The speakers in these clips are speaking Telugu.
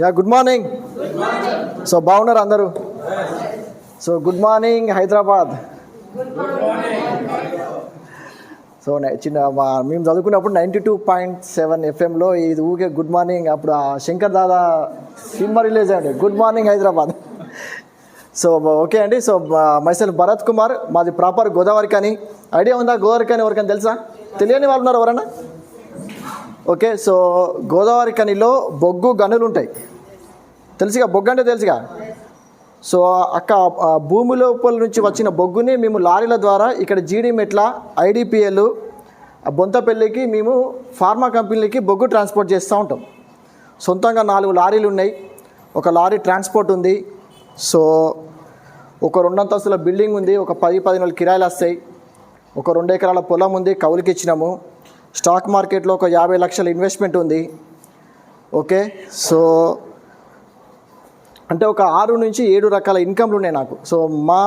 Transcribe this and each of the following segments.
Yeah good morning. సో బాగున్నారు అందరూ? So good morning Hyderabad. So మేము చదువుకున్నప్పుడు 92.7 FM ఇది ఊకే గుడ్ మార్నింగ్. అప్పుడు ఆ శంకర్ దాదా సినిమా రిలీజ్ అయ్యండి, good morning Hyderabad. So okay అండి. సో మైసెల్ఫ్ భరత్ కుమార్, మాది ప్రాపర్ గోదావరి. కానీ ఐడియా ఉందా గోదావరి కానీ? ఎవరికైనా తెలుసా? తెలియని వాళ్ళు ఉన్నారు ఎవరన్నా? ఓకే. సో గోదావరి కనిలో బొగ్గు గనులు ఉంటాయి, తెలుసుగా? బొగ్గు అంటే తెలుసుగా? సో భూమి లోపల నుంచి వచ్చిన బొగ్గుని మేము లారీల ద్వారా ఇక్కడ జీడిమెట్ల, IDPL, బొంతపల్లికి మేము ఫార్మా కంపెనీలకి బొగ్గు ట్రాన్స్పోర్ట్ చేస్తూ ఉంటాం. సొంతంగా 4 లారీలు ఉన్నాయి, ఒక లారీ ట్రాన్స్పోర్ట్ ఉంది. సో ఒక 2 అంతస్తుల బిల్డింగ్ ఉంది, ఒక 10-15 కిరాయిలు వస్తాయి, ఒక 2 ఎకరాల పొలం ఉంది, కౌలుకి ఇచ్చినాము. స్టాక్ మార్కెట్లో ఒక 50 లక్షల ఇన్వెస్ట్మెంట్ ఉంది. ఓకే. సో అంటే ఒక 6 నుంచి 7 రకాల ఇన్కమ్లు ఉన్నాయి నాకు. సో మా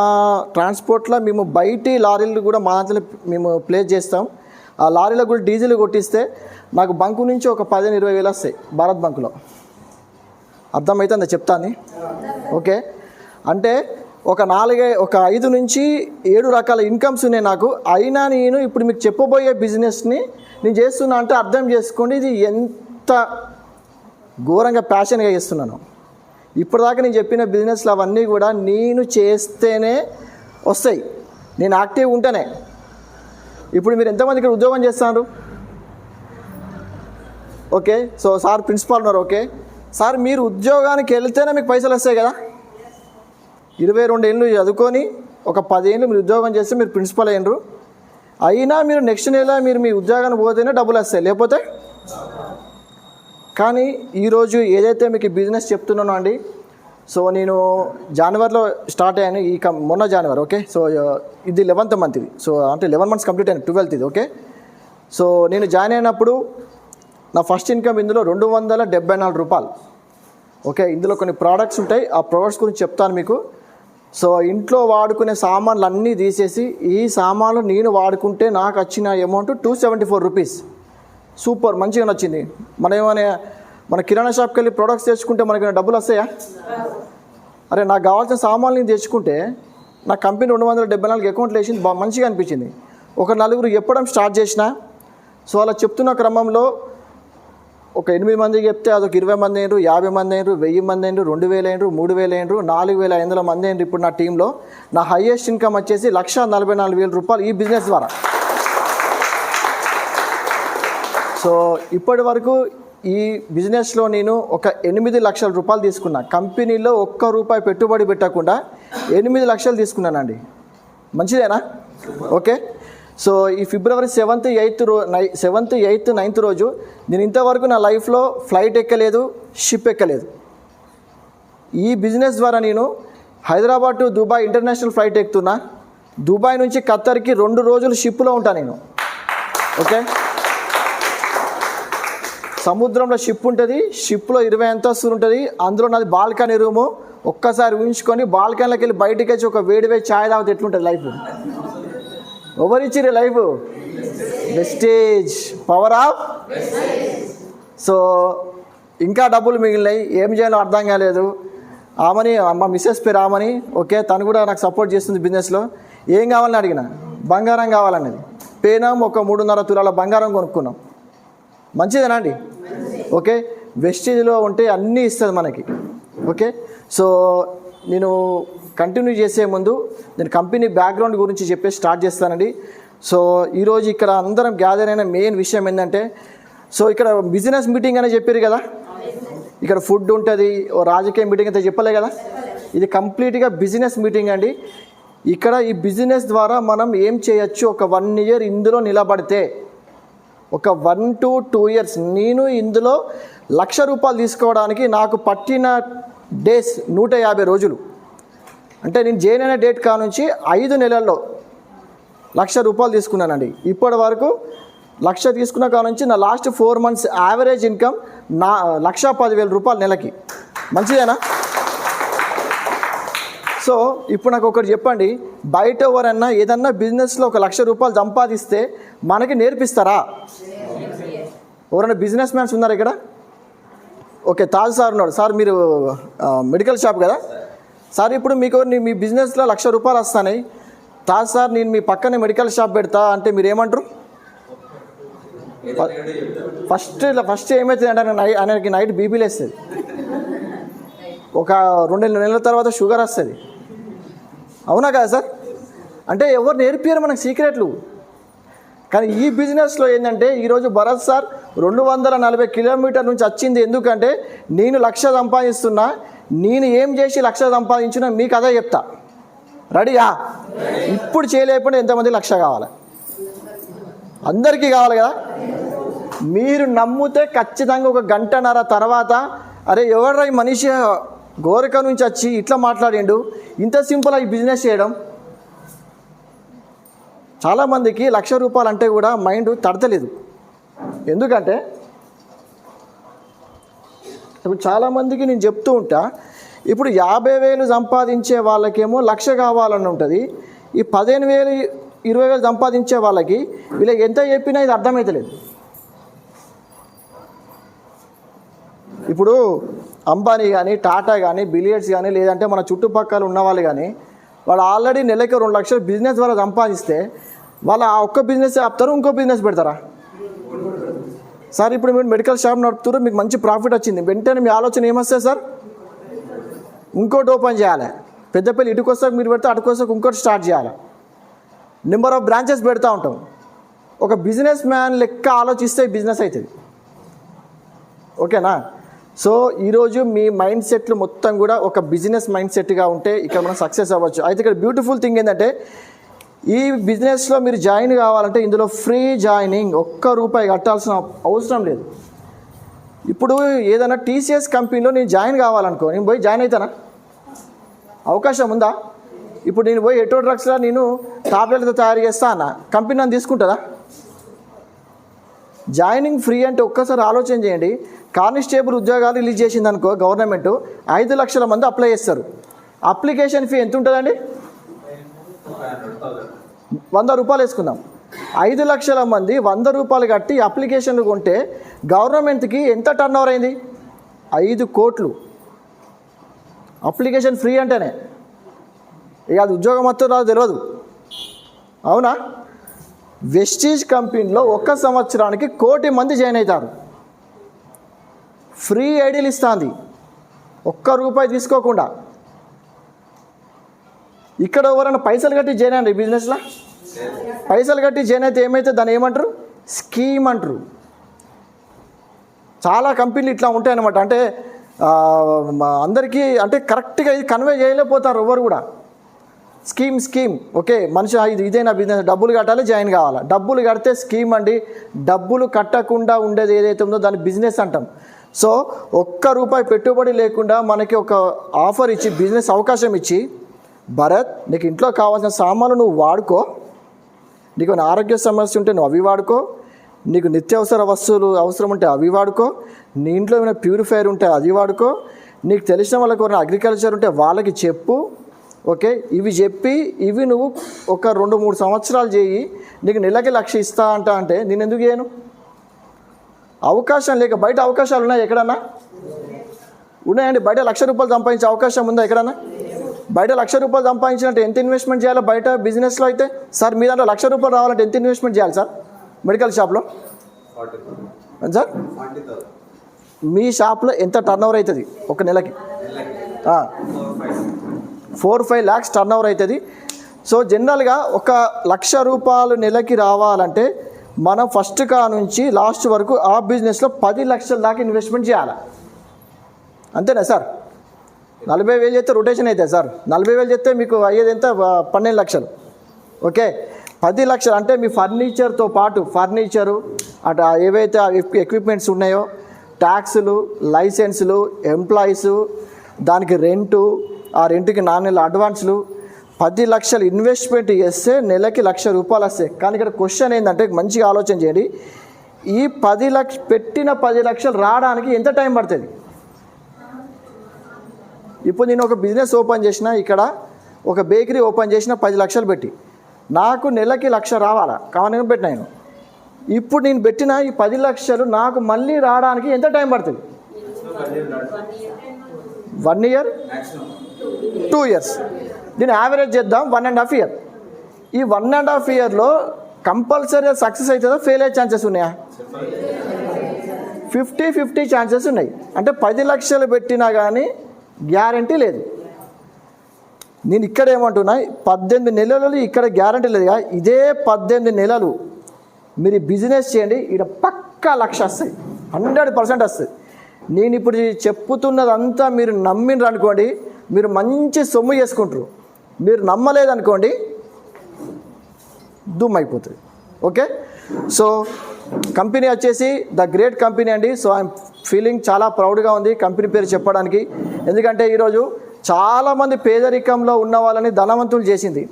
ట్రాన్స్పోర్ట్లో మేము బయటి లారీలు కూడా మా దాంట్లో మేము ప్లేస్ చేస్తాం. ఆ లారీలో కూడా డీజిల్ కొట్టిస్తే నాకు బంకు నుంచి ఒక 15-20 వేలు వస్తాయి భారత్ బంకులో. అర్థమవుతుందా చెప్తాను? ఓకే. అంటే ఒక 5 నుంచి 7 రకాల ఇన్కమ్స్ ఉన్నాయి నాకు. అయినా నేను ఇప్పుడు మీకు చెప్పబోయే బిజినెస్ని నేను చేస్తున్నా అంటే అర్థం చేసుకోండి, ఇది ఎంత ఘోరంగా ప్యాషన్గా చేస్తున్నాను. ఇప్పటిదాకా నేను చెప్పిన బిజినెస్లు అవన్నీ కూడా నేను చేస్తేనే వస్తాయి, నేను యాక్టివ్గా ఉంటేనే. ఇప్పుడు మీరు ఎంతమంది ఇక్కడ ఉద్యోగం చేస్తున్నారు? ఓకే. సో సార్ ప్రిన్సిపాల్ ఉన్నారు. ఓకే సార్, మీరు ఉద్యోగానికి వెళ్తేనే మీకు పైసలు వస్తాయి కదా. 22 ఏళ్ళు చదువుకొని ఒక 10 ఏళ్ళు మీరు ఉద్యోగం చేస్తే మీరు ప్రిన్సిపల్ అయినరు. అయినా మీరు నెక్స్ట్ నెల మీరు మీ ఉద్యోగానికి పోతేనే డబ్బులు వస్తాయి, లేకపోతే. కానీ ఈరోజు ఏదైతే మీకు బిజినెస్ చెప్తున్నానో అండి, సో నేను జనవరిలో స్టార్ట్ అయ్యాను, మొన్న జనవరి. ఓకే. సో ఇది 11th మంత్ ఇది. సో అంటే 11 మంత్స్ కంప్లీట్ అయింది, 12th ఇది. ఓకే. సో నేను జాయిన్ అయినప్పుడు నా ఫస్ట్ ఇన్కమ్ ఇందులో 274 రూపాయలు. ఓకే. ఇందులో కొన్ని ప్రోడక్ట్స్ ఉంటాయి, ఆ ప్రోడక్ట్స్ గురించి చెప్తాను మీకు. సో ఇంట్లో వాడుకునే సామాన్లు అన్నీ తీసేసి ఈ సామాన్లు నేను వాడుకుంటే నాకు వచ్చిన అమౌంట్ 274 రూపీస్. సూపర్, మంచిగా నచ్చింది. మన కిరాణా షాప్కి వెళ్ళి ప్రోడక్ట్స్ తెచ్చుకుంటే మనకి డబ్బులు వస్తాయా? అరే నాకు కావాల్సిన సామాన్లు నేను తెచ్చుకుంటే నా కంపెనీ 274 అకౌంట్లు వేసింది, మంచిగా అనిపించింది. ఒక 4 చెప్పడం స్టార్ట్ చేసిన. సో అలా చెప్తున్న క్రమంలో ఒక 8 మందికి చెప్తే అదొక 20 మంది అయినరు, 50 మంది అయినరు, 1000 మంది అయినరు, 2000 అయినరు, 3000 అయినరు, 4500 మంది అయినరు. ఇప్పుడు నా టీంలో నా హైయెస్ట్ ఇన్కమ్ వచ్చేసి 1,44,000 రూపాయలు ఈ బిజినెస్ ద్వారా. సో ఇప్పటి వరకు ఈ బిజినెస్లో నేను ఒక 8 లక్షల రూపాయలు తీసుకున్నా. కంపెనీలో ₹1 పెట్టుబడి పెట్టకుండా 8 లక్షలు తీసుకున్నానండి. మంచిదేనా? ఓకే. సో ఈ ఫిబ్రవరి 7th, 8th, 9th రోజు నేను ఇంతవరకు నా లైఫ్లో ఫ్లైట్ ఎక్కలేదు, షిప్ ఎక్కలేదు. ఈ బిజినెస్ ద్వారా నేను Hyderabad to Dubai international flight ఎక్కుతున్నా. దుబాయ్ నుంచి ఖత్తర్కి 2 రోజులు షిప్లో ఉంటాను నేను. ఓకే. సముద్రంలో షిప్ ఉంటుంది, షిప్లో 20 అంతస్తులు ఉంటుంది, అందులో నాది బాల్కనీ రూము. ఒక్కసారి ఊహించుకొని బాల్కనీలోకి వెళ్ళి బయటికి వచ్చి ఒక వేడి ఛాయ్ తాగితే ఎట్లుంటుంది లైఫ్? ఎవరిచ్చిర్రు life? Vestige, power off. So ఇంకా డబ్బులు మిగిలినాయి, ఏం చేయాలో అర్థం కాలేదు. మా మిస్సెస్ పేరు ఆమని. ఓకే. తను కూడా నాకు సపోర్ట్ చేస్తుంది బిజినెస్లో. ఏం కావాలని అడిగిన, బంగారం కావాలన్నది. పేనాం ఒక 3.5 తులాల బంగారం కొనుక్కున్నాం. మంచిదేనా అండి? ఓకే. వెస్టేజ్లో ఉంటే అన్నీ ఇస్తుంది మనకి. ఓకే. సో నేను కంటిన్యూ చేసే ముందు నేను కంపెనీ బ్యాక్గ్రౌండ్ గురించి చెప్పేసి స్టార్ట్ చేస్తానండి. సో ఈరోజు ఇక్కడ అందరం గ్యాదర్ అయిన మెయిన్ విషయం ఏంటంటే, సో ఇక్కడ బిజినెస్ మీటింగ్ అనే చెప్పారు కదా, ఇక్కడ ఫుడ్ ఉంటుంది, ఓ రాజకీయ మీటింగ్ అయితే చెప్పలే కదా. ఇది కంప్లీట్గా బిజినెస్ మీటింగ్ అండి. ఇక్కడ ఈ బిజినెస్ ద్వారా మనం ఏం చేయొచ్చు, ఒక 1 year ఇందులో నిలబడితే, ఒక 1 to 2 years నేను ఇందులో ₹1,00,000 తీసుకోవడానికి నాకు పట్టిన డేస్ 150 రోజులు. అంటే నేను జాయిన్ అయిన డేట్ కానుంచి 5 నెలల్లో ₹1,00,000 తీసుకున్నానండి. ఇప్పటి వరకు 1,00,000 తీసుకున్న కానుంచి నా లాస్ట్ 4 months యావరేజ్ ఇన్కమ్ ₹1,10,000 నెలకి. మంచిదేనా? సో ఇప్పుడు నాకు ఒకటి చెప్పండి, బయట ఎవరన్నా ఏదన్నా బిజినెస్లో ఒక ₹1,00,000 సంపాదిస్తే మనకి నేర్పిస్తారా? ఎవరైనా బిజినెస్ మ్యాన్స్ ఉన్నారు ఇక్కడ? ఓకే, తాజ్ సార్ ఉన్నాడు. సార్ మీరు మెడికల్ షాప్ కదా సార్, ఇప్పుడు మీకు మీ బిజినెస్లో 1,00,000 రూపాయలు వస్తున్నాయి. తాజ్ సార్ నేను మీ పక్కనే మెడికల్ షాప్ పెడతా అంటే మీరు ఏమంటారు? ఫస్ట్ ఏమవుతుంది అంటే ఆయనకి నైట్ బీపీలు వేస్తుంది, ఒక 2 నెలల తర్వాత షుగర్ వస్తుంది. అవునా కదా సార్? అంటే ఎవరు నేర్పారు మనకు సీక్రెట్లు? కానీ ఈ బిజినెస్లో ఏంటంటే ఈరోజు భరత్ సార్ 240 కిలోమీటర్ నుంచి వచ్చింది. ఎందుకంటే నేను 1,00,000 సంపాదిస్తున్నా, నేను ఏం చేసి 1,00,000 సంపాదించినా మీకు అదే చెప్తా. రెడీయా? ఇప్పుడు చేయలేకపోతే ఎంతమంది 1,00,000 కావాలి? అందరికీ కావాలి కదా. మీరు నమ్మితే ఖచ్చితంగా ఒక గంటన్నర తర్వాత అరే ఎవడ్రా ఈ మనిషి గోరక నుంచి వచ్చి ఇట్లా మాట్లాడిండు, ఇంత సింపుల్ ఈ బిజినెస్ చేయడం. చాలామందికి 1,00,000 రూపాయలు అంటే కూడా మైండ్ తడతలేదు. ఎందుకంటే ఇప్పుడు చాలామందికి నేను చెప్తూ ఉంటా, ఇప్పుడు 50,000 సంపాదించే వాళ్ళకేమో 1,00,000 కావాలని ఉంటుంది. ఈ 15,000 20,000 సంపాదించే వాళ్ళకి వీళ్ళకి ఎంత చెప్పినా ఇది అర్థమవుతలేదు. ఇప్పుడు అంబానీ కానీ టాటా కానీ బిలియర్డ్స్ కానీ లేదంటే మన చుట్టుపక్కల ఉన్న వాళ్ళు కానీ వాళ్ళు ఆల్రెడీ నెలకి 2,00,000 బిజినెస్ వల్ల సంపాదిస్తే వాళ్ళు ఆ ఒక్క బిజినెస్ ఆపుతారు, ఇంకో బిజినెస్ పెడతారా? సార్ ఇప్పుడు మీరు మెడికల్ షాప్ నడుపుతారు, మీకు మంచి ప్రాఫిట్ వచ్చింది, వెంటనే మీ ఆలోచన ఏమొస్తుంది సార్? ఇంకోటి ఓపెన్ చేయాలి. పెద్దపల్లి ఇటుకొస్తాక మీరు పెడితే అటుకొస్తాక ఇంకోటి స్టార్ట్ చేయాలి. నెంబర్ ఆఫ్ బ్రాంచెస్ పెడతా ఉంటాం. ఒక బిజినెస్ మ్యాన్ లెక్క ఆలోచిస్తే బిజినెస్ అవుతుంది. ఓకేనా? సో ఈరోజు మీ మైండ్ సెట్లు మొత్తం కూడా ఒక బిజినెస్ మైండ్ సెట్గా ఉంటే ఇక్కడ మనం సక్సెస్ అవ్వచ్చు. అయితే ఇక్కడ బ్యూటిఫుల్ థింగ్ ఏంటంటే ఈ బిజినెస్లో మీరు జాయిన్ కావాలంటే ఇందులో ఫ్రీ జాయినింగ్, ₹1 కట్టాల్సిన అవసరం లేదు. ఇప్పుడు ఏదైనా టీసీఎస్ కంపెనీలో నేను జాయిన్ కావాలనుకో, నేను పోయి జాయిన్ అవుతానా? అవకాశం ఉందా? ఇప్పుడు నేను పోయి ఎటో డ్రగ్స్లో నేను టాబ్లెట్తో తయారు చేస్తా అన్న కంపెనీ నన్ను తీసుకుంటుందా? జాయినింగ్ ఫ్రీ అంటే ఒక్కసారి ఆలోచన చేయండి. కానిస్టేబుల్ ఉద్యోగాలు రిలీజ్ చేసింది అనుకో గవర్నమెంట్, 5 లక్షల మంది అప్లై చేస్తారు. అప్లికేషన్ ఫీ ఎంత ఉంటుందండి? ₹100 వేసుకుందాం. 5 లక్షల మంది ₹100 కట్టి అప్లికేషన్లు కొంటే గవర్నమెంట్కి ఎంత టర్న్ ఓవర్ అయింది? 5 కోట్లు. అప్లికేషన్ ఫ్రీ అంటేనే ఇక అది ఉద్యోగం మొత్తం రాదు తెలియదు. అవునా? వెస్టీజ్ కంపెనీలో 1 సంవత్సరానికి 1 కోటి మంది జాయిన్ అవుతారు. ఫ్రీ ఐడీలు ఇస్తుంది, ₹1 తీసుకోకుండా. ఇక్కడ ఎవరైనా పైసలు కట్టి జాయిన్ అయ్యండి బిజినెస్లో, పైసలు కట్టి జాయిన్ అయితే ఏమైతే దాన్ని ఏమంటారు? స్కీమ్ అంటారు. చాలా కంపెనీలు ఇట్లా ఉంటాయన్నమాట. అంటే అందరికీ అంటే కరెక్ట్గా ఇది కన్వే చేయలేకపోతారు ఎవరు కూడా. స్కీమ్ ఓకే మనిషి ఇదే నా బిజినెస్, డబ్బులు కట్టాలి జాయిన్ కావాలా, డబ్బులు కడితే స్కీమ్ అండి. డబ్బులు కట్టకుండా ఉండేది ఏదైతే ఉందో దాన్ని బిజినెస్ అంటాం. సో ₹1 పెట్టుబడి లేకుండా మనకి ఒక ఆఫర్ ఇచ్చి బిజినెస్ అవకాశం ఇచ్చి, భరత్ నీకు ఇంట్లో కావాల్సిన సామాన్లు నువ్వు వాడుకో, నీకు ఆరోగ్య సమస్య ఉంటే నువ్వు అవి వాడుకో, నీకు నిత్యావసర వస్తువులు అవసరం ఉంటే అవి వాడుకో, నీ ఇంట్లో ఏమైనా ప్యూరిఫైయర్ ఉంటే అది వాడుకో, నీకు తెలిసిన వాళ్ళకి ఎవరైనా అగ్రికల్చర్ ఉంటే వాళ్ళకి చెప్పు. ఓకే, ఇవి చెప్పి ఇవి నువ్వు ఒక 2-3 సంవత్సరాలు చేయి, నీకు నెలకి 1,00,000 ఇస్తా అంటే నేను ఎందుకు చేయను? అవకాశం లేక బయట అవకాశాలు ఉన్నాయి ఎక్కడన్నా? ఉన్నాయండి. బయట ₹1,00,000 సంపాదించే అవకాశం ఉందా ఎక్కడన్నా? బయట ₹1,00,000 సంపాదించినట్టు ఎంత ఇన్వెస్ట్మెంట్ చేయాలి బయట బిజినెస్లో? అయితే సార్ మీ దాంట్లో ₹1,00,000 రావాలంటే ఎంత ఇన్వెస్ట్మెంట్ చేయాలి సార్ మెడికల్ షాప్లో? సార్ మీ షాప్లో ఎంత టర్న్ ఓవర్ అవుతుంది ఒక నెలకి? 4-5 lakhs టర్న్ ఓవర్ అవుతుంది. సో జనరల్గా ఒక ₹1,00,000 నెలకి రావాలంటే మనం ఫస్ట్ కా నుంచి లాస్ట్ వరకు ఆ బిజినెస్లో 10 లక్షల దాకా ఇన్వెస్ట్మెంట్ చేయాలి. అంతేనా సార్? 40,000 చేస్తే రొటేషన్ అవుతుంది సార్. 40,000 చేస్తే మీకు అయ్యేది ఎంత? 12 లక్షలు. ఓకే, 10 లక్షలు అంటే మీ ఫర్నిచర్తో పాటు ఫర్నిచరు అటు ఏవైతే ఎక్విప్మెంట్స్ ఉన్నాయో, ట్యాక్సులు, లైసెన్సులు, ఎంప్లాయీసు, దానికి రెంటు, ఆ రెంట్కి 4 నెలల అడ్వాన్సులు, 10 లక్షలు ఇన్వెస్ట్మెంట్ చేస్తే నెలకి ₹1,00,000 వస్తాయి. కానీ ఇక్కడ క్వశ్చన్ ఏంటంటే మంచిగా ఆలోచన చేయండి, ఈ 10 లక్షలు పెట్టిన 10 లక్షలు రావడానికి ఎంత టైం పడుతుంది? ఇప్పుడు నేను ఒక బిజినెస్ ఓపెన్ చేసిన, ఇక్కడ ఒక బేకరీ ఓపెన్ చేసిన 10 లక్షలు పెట్టి నాకు నెలకి 1,00,000 రావాలా? కావాలని పెట్టిన నేను. ఇప్పుడు నేను పెట్టిన ఈ 10 లక్షలు నాకు మళ్ళీ రావడానికి ఎంత టైం పడుతుంది? 1 year 2 years, దీన్ని యావరేజ్ చేద్దాం 1.5 year. ఈ 1.5 yearలో కంపల్సరీ సక్సెస్ అవుతుందా, ఫెయిల్ అయ్యే ఛాన్సెస్ ఉన్నాయా? 50-50 ఛాన్సెస్ ఉన్నాయి. అంటే 10 లక్షలు పెట్టినా కానీ గ్యారంటీ లేదు. నేను ఇక్కడ ఏమంటున్నా, 18 నెలలు ఇక్కడ గ్యారంటీ లేదుగా. ఇదే 18 నెలలు మీరు బిజినెస్ చేయండి, ఇక్కడ పక్కా లక్ష వస్తాయి, 100% వస్తుంది. నేను ఇప్పుడు చెప్పుతున్నదంతా మీరు నమ్మినరు అనుకోండి, మీరు మంచి సొమ్ము చేసుకుంటారు. మీరు నమ్మలేదనుకోండి దుమ్ అయిపోతుంది. ఓకే, సో కంపెనీ వచ్చేసి ద గ్రేట్ కంపెనీ అండి. సో ఐఎమ్ ఫీలింగ్ చాలా ప్రౌడ్గా ఉంది కంపెనీ పేరు చెప్పడానికి. ఎందుకంటే ఈరోజు చాలామంది పేదరికంలో ఉన్న వాళ్ళని ధనవంతులు చేసింది.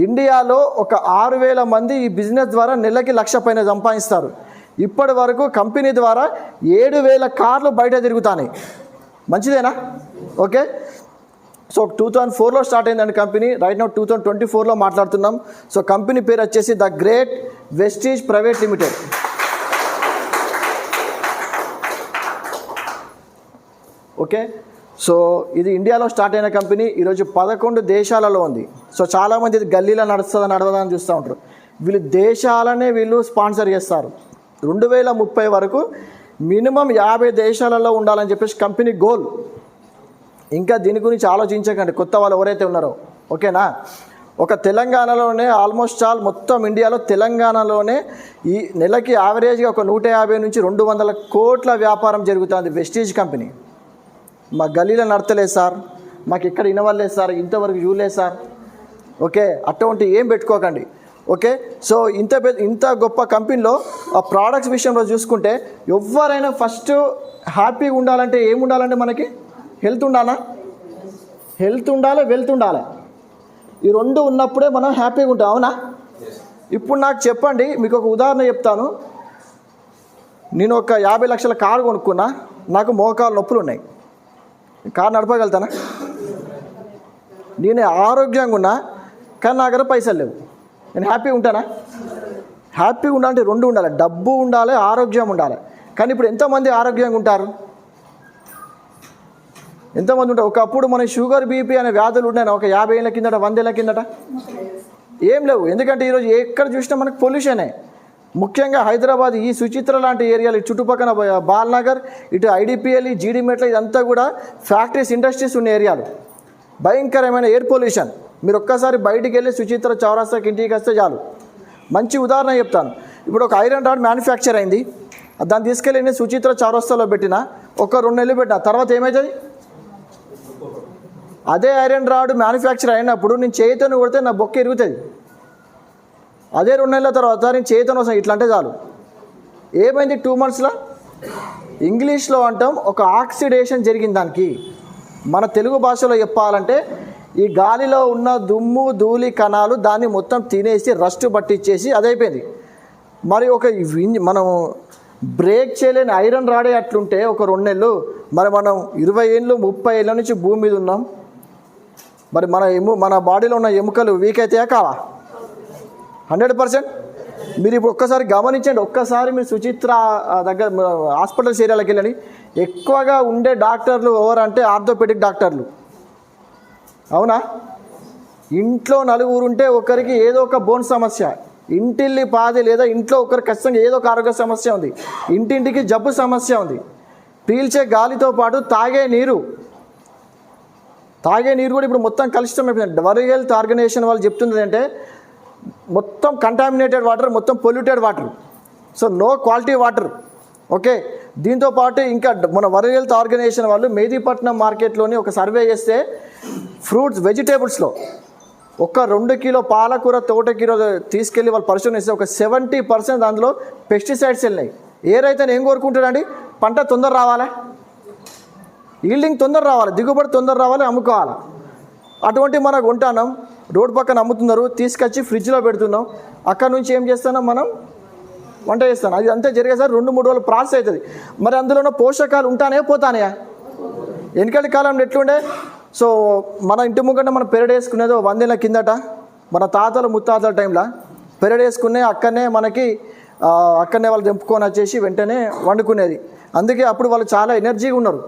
ఇండియాలో ఒక 6,000 మంది ఈ బిజినెస్ ద్వారా నెలకి 1,00,000 పైన సంపాదిస్తారు. ఇప్పటి వరకు కంపెనీ ద్వారా 7,000 కార్లు బయట తిరుగుతాయి. మంచిదేనా? ఓకే, సో 2004లో స్టార్ట్ అయిందండి కంపెనీ. రైట్ నౌ 2024లో మాట్లాడుతున్నాం. సో కంపెనీ పేరు వచ్చేసి the great Vestige private limited. Okay, so ఇది ఇండియాలో స్టార్ట్ అయిన కంపెనీ. ఈరోజు 11 దేశాలలో ఉంది. సో చాలామంది ఇది గల్లీలో నడవదని చూస్తూ ఉంటారు. వీళ్ళు దేశాలనే వీళ్ళు స్పాన్సర్ చేస్తారు. 2030 వరకు మినిమం 50 దేశాలలో ఉండాలని చెప్పేసి కంపెనీ గోల్. ఇంకా దీని గురించి ఆలోచించకండి కొత్త వాళ్ళు ఎవరైతే ఉన్నారో. ఓకేనా, ఒక తెలంగాణలోనే ఆల్మోస్ట్ ఆల్ మొత్తం ఇండియాలో తెలంగాణలోనే ఈ నెలకి యావరేజ్గా ఒక 150 నుంచి 200 కోట్ల వ్యాపారం జరుగుతుంది వెస్టీజ్ కంపెనీ. మా గల్లీలో నడతలేదు సార్, మాకు ఇక్కడ వినవలేదు సార్, ఇంతవరకు చూడలేదు సార్. ఓకే, అటువంటి ఏం పెట్టుకోకండి. ఓకే, సో ఇంత గొప్ప కంపెనీలో ఆ ప్రోడక్ట్స్ విషయంలో చూసుకుంటే ఎవరైనా ఫస్ట్ హ్యాపీగా ఉండాలంటే ఏముండాలంటే మనకి హెల్త్ ఉండాలా, హెల్త్ ఉండాలి, వెల్త్ ఉండాలి. ఈ రెండు ఉన్నప్పుడే మనం హ్యాపీగా ఉంటాం. అవునా? ఇప్పుడు నాకు చెప్పండి, మీకు ఒక ఉదాహరణ చెప్తాను. నేను ఒక 50 లక్షల కారు కొనుక్కున్నా, నాకు మోకాలు నొప్పులు ఉన్నాయి, కారు నడపగలుగుతానా? నేను ఆరోగ్యంగా ఉన్నా కానీ నా దగ్గర పైసలు లేవు, నేను హ్యాపీగా ఉంటానా? హ్యాపీగా ఉండాలంటే రెండు ఉండాలి, డబ్బు ఉండాలి, ఆరోగ్యం ఉండాలి. కానీ ఇప్పుడు ఎంతమంది ఆరోగ్యంగా ఉంటారు? ఎంతమంది ఉంటారు? ఒకప్పుడు మన షుగర్ బీపీ అనే వ్యాధులు ఉన్నాయి ఒక 50 ఏళ్ళ కిందట, 100 ఏళ్ళ కిందట ఏం లేవు. ఎందుకంటే ఈరోజు ఎక్కడ చూసినా మనకు పొల్యూషనే. ముఖ్యంగా హైదరాబాద్ ఈ సుచిత్ర లాంటి ఏరియాలు, చుట్టుపక్కల బాల్నగర్, ఇటు ఐడిపిఎల్, జీడిమెట్ల, ఇదంతా కూడా ఫ్యాక్టరీస్, ఇండస్ట్రీస్ ఉన్న ఏరియాలు. భయంకరమైన ఎయిర్ పొల్యూషన్. మీరు ఒక్కసారి బయటికి వెళ్ళి సుచిత్ర చౌరాస్తాకి ఇంటికి వస్తే చాలు. మంచి ఉదాహరణ చెప్తాను. ఇప్పుడు ఒక ఐరన్ రాడ్ మ్యానుఫ్యాక్చర్ అయింది, దాన్ని తీసుకెళ్ళి నేను సుచిత్ర చౌరస్తాలో పెట్టిన, ఒక 2 నెలలు పెట్టిన తర్వాత ఏమవుతుంది? అదే ఐరన్ రాడ్ మ్యానుఫ్యాక్చర్ అయినప్పుడు నేను చేతిని కొడితే నా బొక్క ఇరుగుతుంది. అదే 2 నెలల తర్వాత నేను చేతిని వస్తాను ఇట్లా అంటే చాలు. ఏమైంది 2 monthsలో? ఇంగ్లీష్లో అంటాం ఒక ఆక్సిడేషన్ జరిగింది దానికి. మన తెలుగు భాషలో చెప్పాలంటే ఈ గాలిలో ఉన్న దుమ్ము ధూళి కణాలు దాన్ని మొత్తం తినేసి రస్ట్ పట్టించేసి అదైపోయింది. మరి ఒక మనం బ్రేక్ చేయలేని ఐరన్ రాడే అట్లుంటే ఒక 2 నెలలు, మరి మనం 20 ఏళ్ళు 30 ఏళ్ళ నుంచి భూమి మీద ఉన్నాం. మరి మన బాడీలో ఉన్న ఎముకలు వీక్ అవుతాయా కావా? 100%. మీరు ఇప్పుడు ఒక్కసారి గమనించండి. ఒక్కసారి మీరు సుచిత్ర దగ్గర హాస్పిటల్స్ ఏరియాలకు వెళ్ళండి, ఎక్కువగా ఉండే డాక్టర్లు ఎవరంటే ఆర్థోపెడిక్ డాక్టర్లు. అవునా? ఇంట్లో 4 ఉంటే ఒకరికి ఏదో ఒక బోన్ సమస్య, ఇంటిల్లి పాది లేదా ఇంట్లో ఒకరికి ఖచ్చితంగా ఏదో ఒక ఆరోగ్య సమస్య ఉంది, ఇంటింటికి జబ్బు సమస్య ఉంది. పీల్చే గాలితో పాటు తాగే నీరు కూడా ఇప్పుడు మొత్తం కలుషితం అయిపోయింది. వరల్డ్ హెల్త్ ఆర్గనైజేషన్ వాళ్ళు చెప్తుంది అంటే మొత్తం కంటామినేటెడ్ వాటర్, మొత్తం polluted water. So no quality water. Okay, దీంతోపాటు ఇంకా మన వరల్డ్ హెల్త్ ఆర్గనైజేషన్ వాళ్ళు మెహదీపట్నం మార్కెట్లోని ఒక సర్వే చేస్తే ఫ్రూట్స్, వెజిటేబుల్స్లో ఒక 2 కిలో పాలకూర, తోటకూర తీసుకెళ్ళి వాళ్ళు పరిశోధన చేస్తే ఒక 70% అందులో పెస్టిసైడ్స్ వెళ్ళినాయి. ఏ రైతు ఏం కోరుకుంటాడండి? పంట తొందర రావాలి, ఈల్డింగ్ తొందర రావాలి, దిగుబడి తొందర రావాలి, అమ్ముకోవాలి. అటువంటి మనకు ఉంటున్నాం, రోడ్డు పక్కన అమ్ముతున్నారు, తీసుకొచ్చి ఫ్రిడ్జ్లో పెడుతున్నాం. అక్కడ నుంచి ఏం చేస్తున్నాం? మనం వంట చేస్తాను. అది అంతే జరిగేసరి 2-3 రోజులు ప్రాసెస్ అవుతుంది. మరి అందులో పోషకాలు ఉంటానే పోతానయా? వెనకటి కాలంలో ఎట్లుండే? సో మన ఇంటి ముంగట మనం పెరడేసుకునేది 100 ఏళ్ళ కిందట, మన తాతలు ముత్తాతల టైంలో పెరడేసుకునే అక్కడనే మనకి అక్కడనే వాళ్ళు తెంపుకొని వచ్చేసి వెంటనే వండుకునేది. అందుకే అప్పుడు వాళ్ళు చాలా ఎనర్జీగా ఉన్నారు.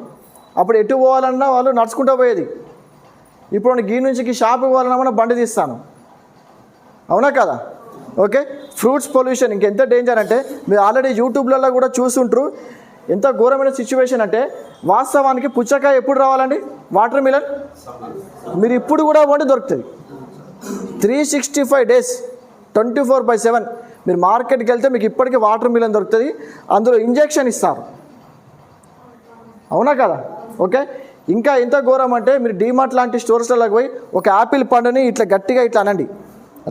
అప్పుడు ఎటు పోవాలన్నా వాళ్ళు నడుచుకుంటూ పోయేది. ఇప్పుడు గీ నుంచి షాప్కి పోవాలన్నా మనం బండి తీస్తాను, అవునా కదా? ఓకే, ఫ్రూట్స్ పొల్యూషన్ ఇంకెంత డేంజర్ అంటే మీరు ఆల్రెడీ యూట్యూబ్లలో కూడా చూస్తుంటారు. ఎంత ఘోరమైన సిచ్యువేషన్ అంటే వాస్తవానికి పుచ్చకాయ ఎప్పుడు రావాలండి? వాటర్ మిలన్ మీరు ఇప్పుడు కూడా వండి దొరుకుతుంది. 365 days 24/7 మీరు మార్కెట్కి వెళ్తే మీకు ఇప్పటికీ వాటర్ మిలన్ దొరుకుతుంది. అందులో ఇంజెక్షన్ ఇస్తారు, అవునా కదా? ఓకే, ఇంకా ఎంత ఘోరం అంటే మీరు డీమార్ట్ లాంటి స్టోర్స్లోకి పోయి ఒక యాపిల్ పండుని ఇట్లా గట్టిగా ఇట్లా అనండి,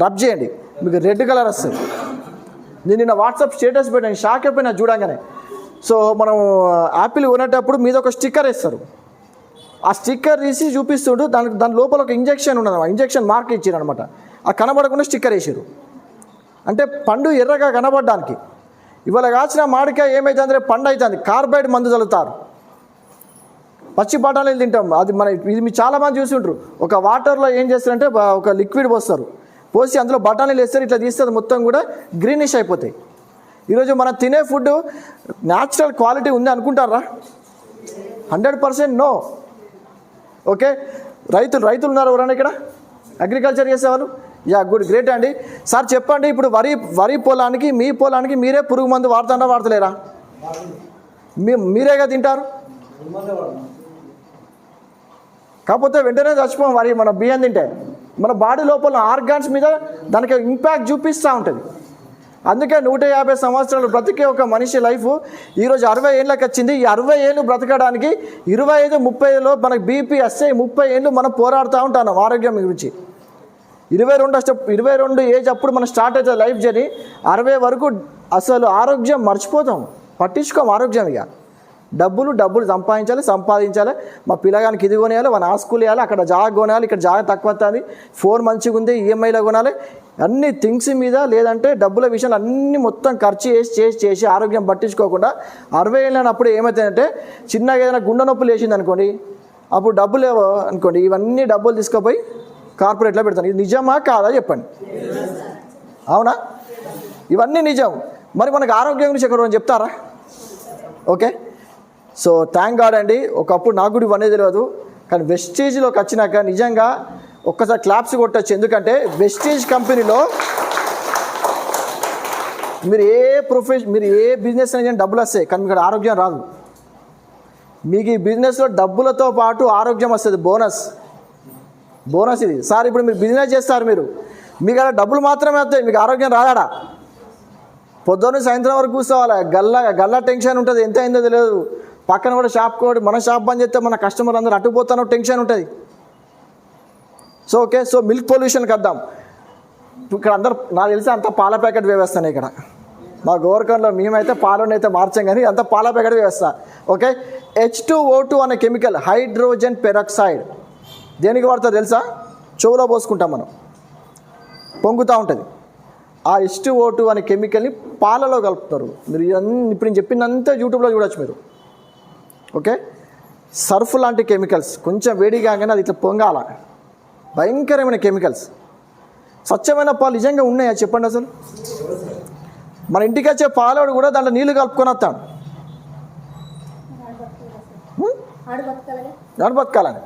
రబ్ చేయండి, మీకు రెడ్ కలర్ వస్తుంది. నేను నిన్న వాట్సాప్ స్టేటస్ పెట్టాను, షాక్ అయిపోయినా చూడంగానే. సో మనం యాపిల్ కొనేటప్పుడు మీద ఒక స్టిక్కర్ వేస్తారు, ఆ స్టిక్కర్ తీసి చూపిస్తుంటూ దాని లోపల ఒక ఇంజెక్షన్ ఉన్నది, ఇంజెక్షన్ మార్క్ ఇచ్చారు అనమాట. ఆ కనబడకుండా స్టిక్కర్ వేసారు, అంటే పండు ఎర్రగా కనబడడానికి. ఇవాళ కాచిన మామిడికాయ ఏమైతుంది, పండు అవుతుంది, కార్బైడ్ మందు చల్లుతారు. పచ్చి బఠానీలు తింటాం, అది ఇది మీరు చాలామంది చూసి ఉంటారు. ఒక వాటర్లో ఏం చేస్తారంటే ఒక లిక్విడ్ పోస్తారు, పోసి అందులో బఠానీలు వేస్తారు, ఇట్లా తీస్తే అది మొత్తం కూడా గ్రీనిష్ అయిపోతాయి. ఈరోజు మనం తినే ఫుడ్ న్యాచురల్ క్వాలిటీ ఉంది అనుకుంటారా? 100% నో. ఓకే, రైతులు ఉన్నారు ఎవరైనా ఇక్కడ అగ్రికల్చర్ చేసేవాళ్ళు? యా, గుడ్, గ్రేట్ అండి. సార్ చెప్పండి, ఇప్పుడు వరి పొలానికి మీ పొలానికి మీరే పురుగు మందు వాడుతారా వాడతలేరా? మీరేగా తింటారు, కాకపోతే వెంటనే చచ్చిపోం. వరి మన బియ్యం తింటే మన బాడీ లోపల ఆర్గాన్స్ మీద దానికి ఇంపాక్ట్ చూపిస్తూ ఉంటుంది. అందుకే 150 సంవత్సరాలు బ్రతికే ఒక మనిషి లైఫ్ ఈరోజు 60 ఏళ్ళకి వచ్చింది. ఈ 60 ఏళ్ళు బ్రతకడానికి 25-30లో మనకు బీపీ వస్తే 30 ఏళ్ళు మనం పోరాడుతూ ఉంటాం ఆరోగ్యం గురించి. 22 ఏజ్ అప్పుడు మనం స్టార్ట్ అవుతుంది లైఫ్ జర్నీ. 60 వరకు అసలు ఆరోగ్యం మర్చిపోతాం, పట్టించుకోం ఆరోగ్యం. ఇక డబ్బులు సంపాదించాలి. మా పిల్లగానికి ఇది కొనేయాలి, మన ఆ స్కూల్ వేయాలి, అక్కడ జాగా కొనాలి, ఇక్కడ జాగా తక్కువ వస్తుంది, ఫోన్ మంచిగా ఉంది, ఈఎంఐలో కొనాలి, అన్ని థింగ్స్ మీద. లేదంటే డబ్బుల విషయాలు అన్నీ మొత్తం ఖర్చు చేసి ఆరోగ్యం పట్టించుకోకుండా 60 ఏళ్ళప్పుడు ఏమవుతుందంటే చిన్నగా ఏదైనా గుండె నొప్పులు వేసింది అనుకోండి, అప్పుడు డబ్బులు లేవో అనుకోండి, ఇవన్నీ డబ్బులు తీసుకుపోయి కార్పొరేట్లో పెడతాను. ఇది నిజమా కాదా చెప్పండి? అవునా? ఇవన్నీ నిజం. మరి మనకు ఆరోగ్యం గురించి ఎక్కడ చెప్తారా? ఓకే, సో థ్యాంక్ గాడ్ అండి. ఒకప్పుడు నాకు కూడా ఇవన్నీ తెలియదు, కానీ వెస్టేజ్లోకి వచ్చినాక నిజంగా ఒక్కసారి క్లాప్స్ కొట్టచ్చు. ఎందుకంటే వెస్టేజ్ కంపెనీలో మీరు ఏ బిజినెస్ అయినా డబ్బులు వస్తాయి, కానీ మీకు ఆరోగ్యం రాదు. మీకు ఈ బిజినెస్లో డబ్బులతో పాటు ఆరోగ్యం వస్తుంది, బోనస్ ఇది. సార్ ఇప్పుడు మీరు బిజినెస్ చేస్తారు, మీకు అలా డబ్బులు మాత్రమే వస్తాయి, మీకు ఆరోగ్యం రాదా? పొద్దున్న సాయంత్రం వరకు కూర్చోవాలి, గల్లా టెన్షన్ ఉంటుంది, ఎంత అయిందో తెలియదు. పక్కన కూడా షాప్ కోడ్, మన షాప్ బంద్ చేస్తే మన కస్టమర్ అందరూ అటుపోతానో టెన్షన్ ఉంటుంది. సో ఓకే, సో మిల్క్ పొల్యూషన్కి వద్దాం. ఇక్కడ అందరు నాకు తెలిసి అంతా పాల ప్యాకెట్ వ్యవస్థనే. ఇక్కడ మా గోవర్కంలో మేమైతే పాలనైతే మార్చాం, కానీ అంతా పాల ప్యాకెట్ వ్యవస్థ. ఓకే, H2O2 అనే కెమికల్, హైడ్రోజన్ పెరాక్సైడ్, దేనికి వాడుతుందో తెలుసా? చెవులో పోసుకుంటాం మనం, పొంగుతూ ఉంటుంది. ఆ H2O2 అనే కెమికల్ని పాలలో కలుపుతారు. మీరు ఇప్పుడు నేను చెప్పినంత యూట్యూబ్లో చూడొచ్చు మీరు. ఓకే, సర్ఫ్ లాంటి కెమికల్స్, కొంచెం వేడి కాగానే అది ఇట్లా పొంగాల, భయంకరమైన కెమికల్స్. స్వచ్ఛమైన పాలు నిజంగా ఉన్నాయా చెప్పండి? అసలు మన ఇంటికి వచ్చే పాలోడు కూడా దాంట్లో నీళ్లు కలుపుకొని వస్తాడు, దాని బతకాలని.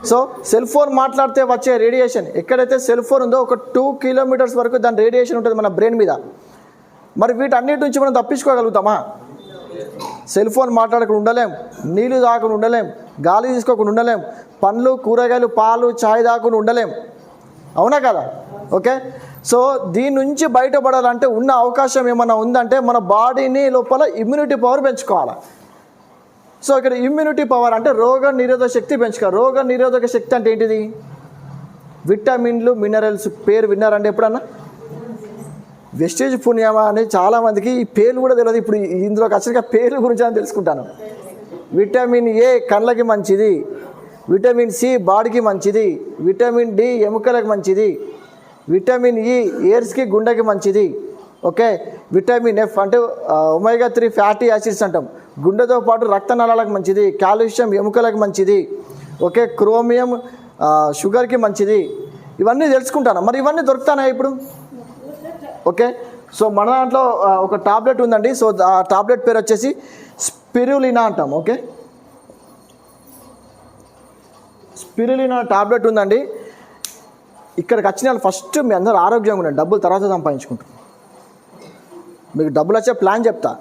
సో సెల్ ఫోన్ మాట్లాడితే వచ్చే రేడియేషన్, ఎక్కడైతే సెల్ ఫోన్ ఉందో ఒక 2 kilometers వరకు దాని రేడియేషన్ ఉంటుంది మన బ్రెయిన్ మీద. మరి వీటన్నిటి నుంచి మనం తప్పించుకోగలుగుతామా? సెల్ ఫోన్ మాట్లాడకుండా ఉండలేం, నీళ్ళు తాగకుండా ఉండలేం, గాలి తీసుకోకుండా ఉండలేం, పండ్లు, కూరగాయలు, పాలు, ఛాయ్ తాగకుండా ఉండలేం, అవునా కదా? ఓకే, సో దీని నుంచి బయటపడాలంటే ఉన్న అవకాశం ఏమన్నా ఉందంటే మన బాడీని లోపల ఇమ్యూనిటీ పవర్ పెంచుకోవాలి. సో ఇక్కడ ఇమ్యూనిటీ పవర్ అంటే రోగ నిరోధక శక్తి పెంచుకోవాలి. రోగ నిరోధక శక్తి అంటే ఏంటిది? విటమిన్లు, మినరల్స్. పేరు విన్నారంటే ఎప్పుడన్నా? వెస్టేజ్ పుణ్యమా అని చాలామందికి ఈ పేర్లు కూడా తెలియదు. ఇప్పుడు ఇందులోకి వచ్చిన పేర్ల గురించి అని తెలుసుకుంటాను. విటమిన్ ఏ కళ్ళకి మంచిది, విటమిన్ సి బాడీకి మంచిది, విటమిన్ డి ఎముకలకు మంచిది, విటమిన్ ఈ ఎయిర్స్కి, గుండెకి మంచిది. ఓకే, విటమిన్ ఎఫ్ అంటే ఒమేగా 3 ఫ్యాటీ యాసిడ్స్ అంటాం, గుండెతో పాటు రక్తనాళాలకు మంచిది, కాల్షియం ఎముకలకు మంచిది. ఓకే, క్రోమియం షుగర్కి మంచిది. ఇవన్నీ తెలుసుకుంటాను. మరి ఇవన్నీ దొరుకుతానా ఇప్పుడు? ఓకే, సో మన దాంట్లో ఒక టాబ్లెట్ ఉందండి. సో ఆ టాబ్లెట్ పేరు వచ్చేసి స్పిరులినా అంటాం. ఓకే, స్పిరులినా టాబ్లెట్ ఉందండి. ఇక్కడికి వచ్చిన వాళ్ళు ఫస్ట్ మీ అందరూ ఆరోగ్యంగా ఉండండి, డబ్బులు తర్వాత సంపాదించుకుంటారు. మీకు డబ్బులు వచ్చే ప్లాన్ చెప్తా.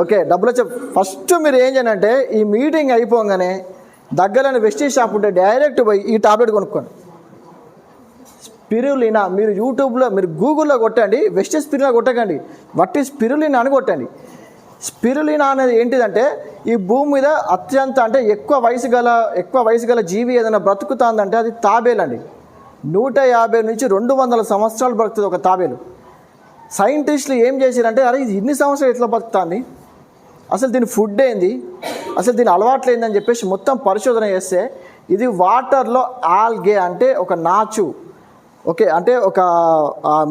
ఓకే, డబ్బులు వచ్చే ఫస్ట్ మీరు ఏం చేయాలంటే ఈ మీటింగ్ అయిపోగానే దగ్గరలోని వెస్టీజ్ షాప్ ఉంటే డైరెక్ట్ పోయి ఈ టాబ్లెట్ కొనుక్కోండి. స్పిరులినా మీరు యూట్యూబ్లో మీరు గూగుల్లో కొట్టండి, వెస్టీజ్ స్పిరులినా కొట్టకండి, వట్టి స్పిరులినా అని కొట్టండి. స్పిరులినా అనేది ఏంటిదంటే ఈ భూమి మీద అత్యంత అంటే ఎక్కువ వయసు గల జీవి ఏదైనా బ్రతుకుతుందంటే అది తాబేలండి. 150 నుంచి 200 సంవత్సరాలు బ్రతుకుతుంది ఒక తాబేలు. సైంటిస్టులు ఏం చేశారంటే అరే ఇది ఇన్ని సంవత్సరాలు ఎట్లా బతుకుతుంది, అసలు దీని ఫుడ్ ఏంది, అసలు దీని అలవాట్లు ఏందని చెప్పేసి మొత్తం పరిశోధన చేస్తే ఇది వాటర్లో ఆల్గే అంటే ఒక నాచు, ఓకే అంటే ఒక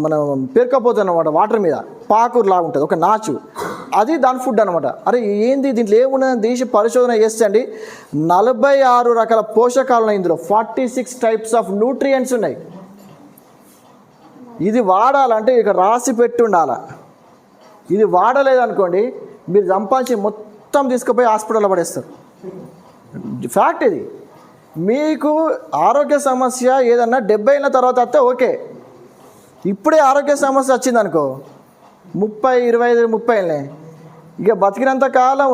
మనం పేరుకపోతుంది అనమాట, వాటర్ మీద పాకూరు లాగా ఉంటుంది ఒక నాచు, అది దాని ఫుడ్ అనమాట. అరే ఏంది దీంట్లో ఏమున్నదని తీసి పరిశోధన చేస్తే అండి 46 రకాల పోషకాలు ఉన్నాయి ఇందులో, 46 టైప్స్ ఆఫ్ న్యూట్రియంట్స్ ఉన్నాయి. ఇది వాడాలంటే ఇక రాసి పెట్టి ఉండాలా. ఇది వాడలేదనుకోండి మీరు సంపాదించి మొత్తం తీసుకుపోయి హాస్పిటల్లో పడేస్తారు. ఫ్యాక్ట్ ఇది. మీకు ఆరోగ్య సమస్య ఏదన్నా 70 ఏళ్ళ తర్వాత వస్తే ఓకే, ఇప్పుడే ఆరోగ్య సమస్య వచ్చిందనుకో 30, 25, 30 ఏళ్ళే ఇక బతికినంత కాలం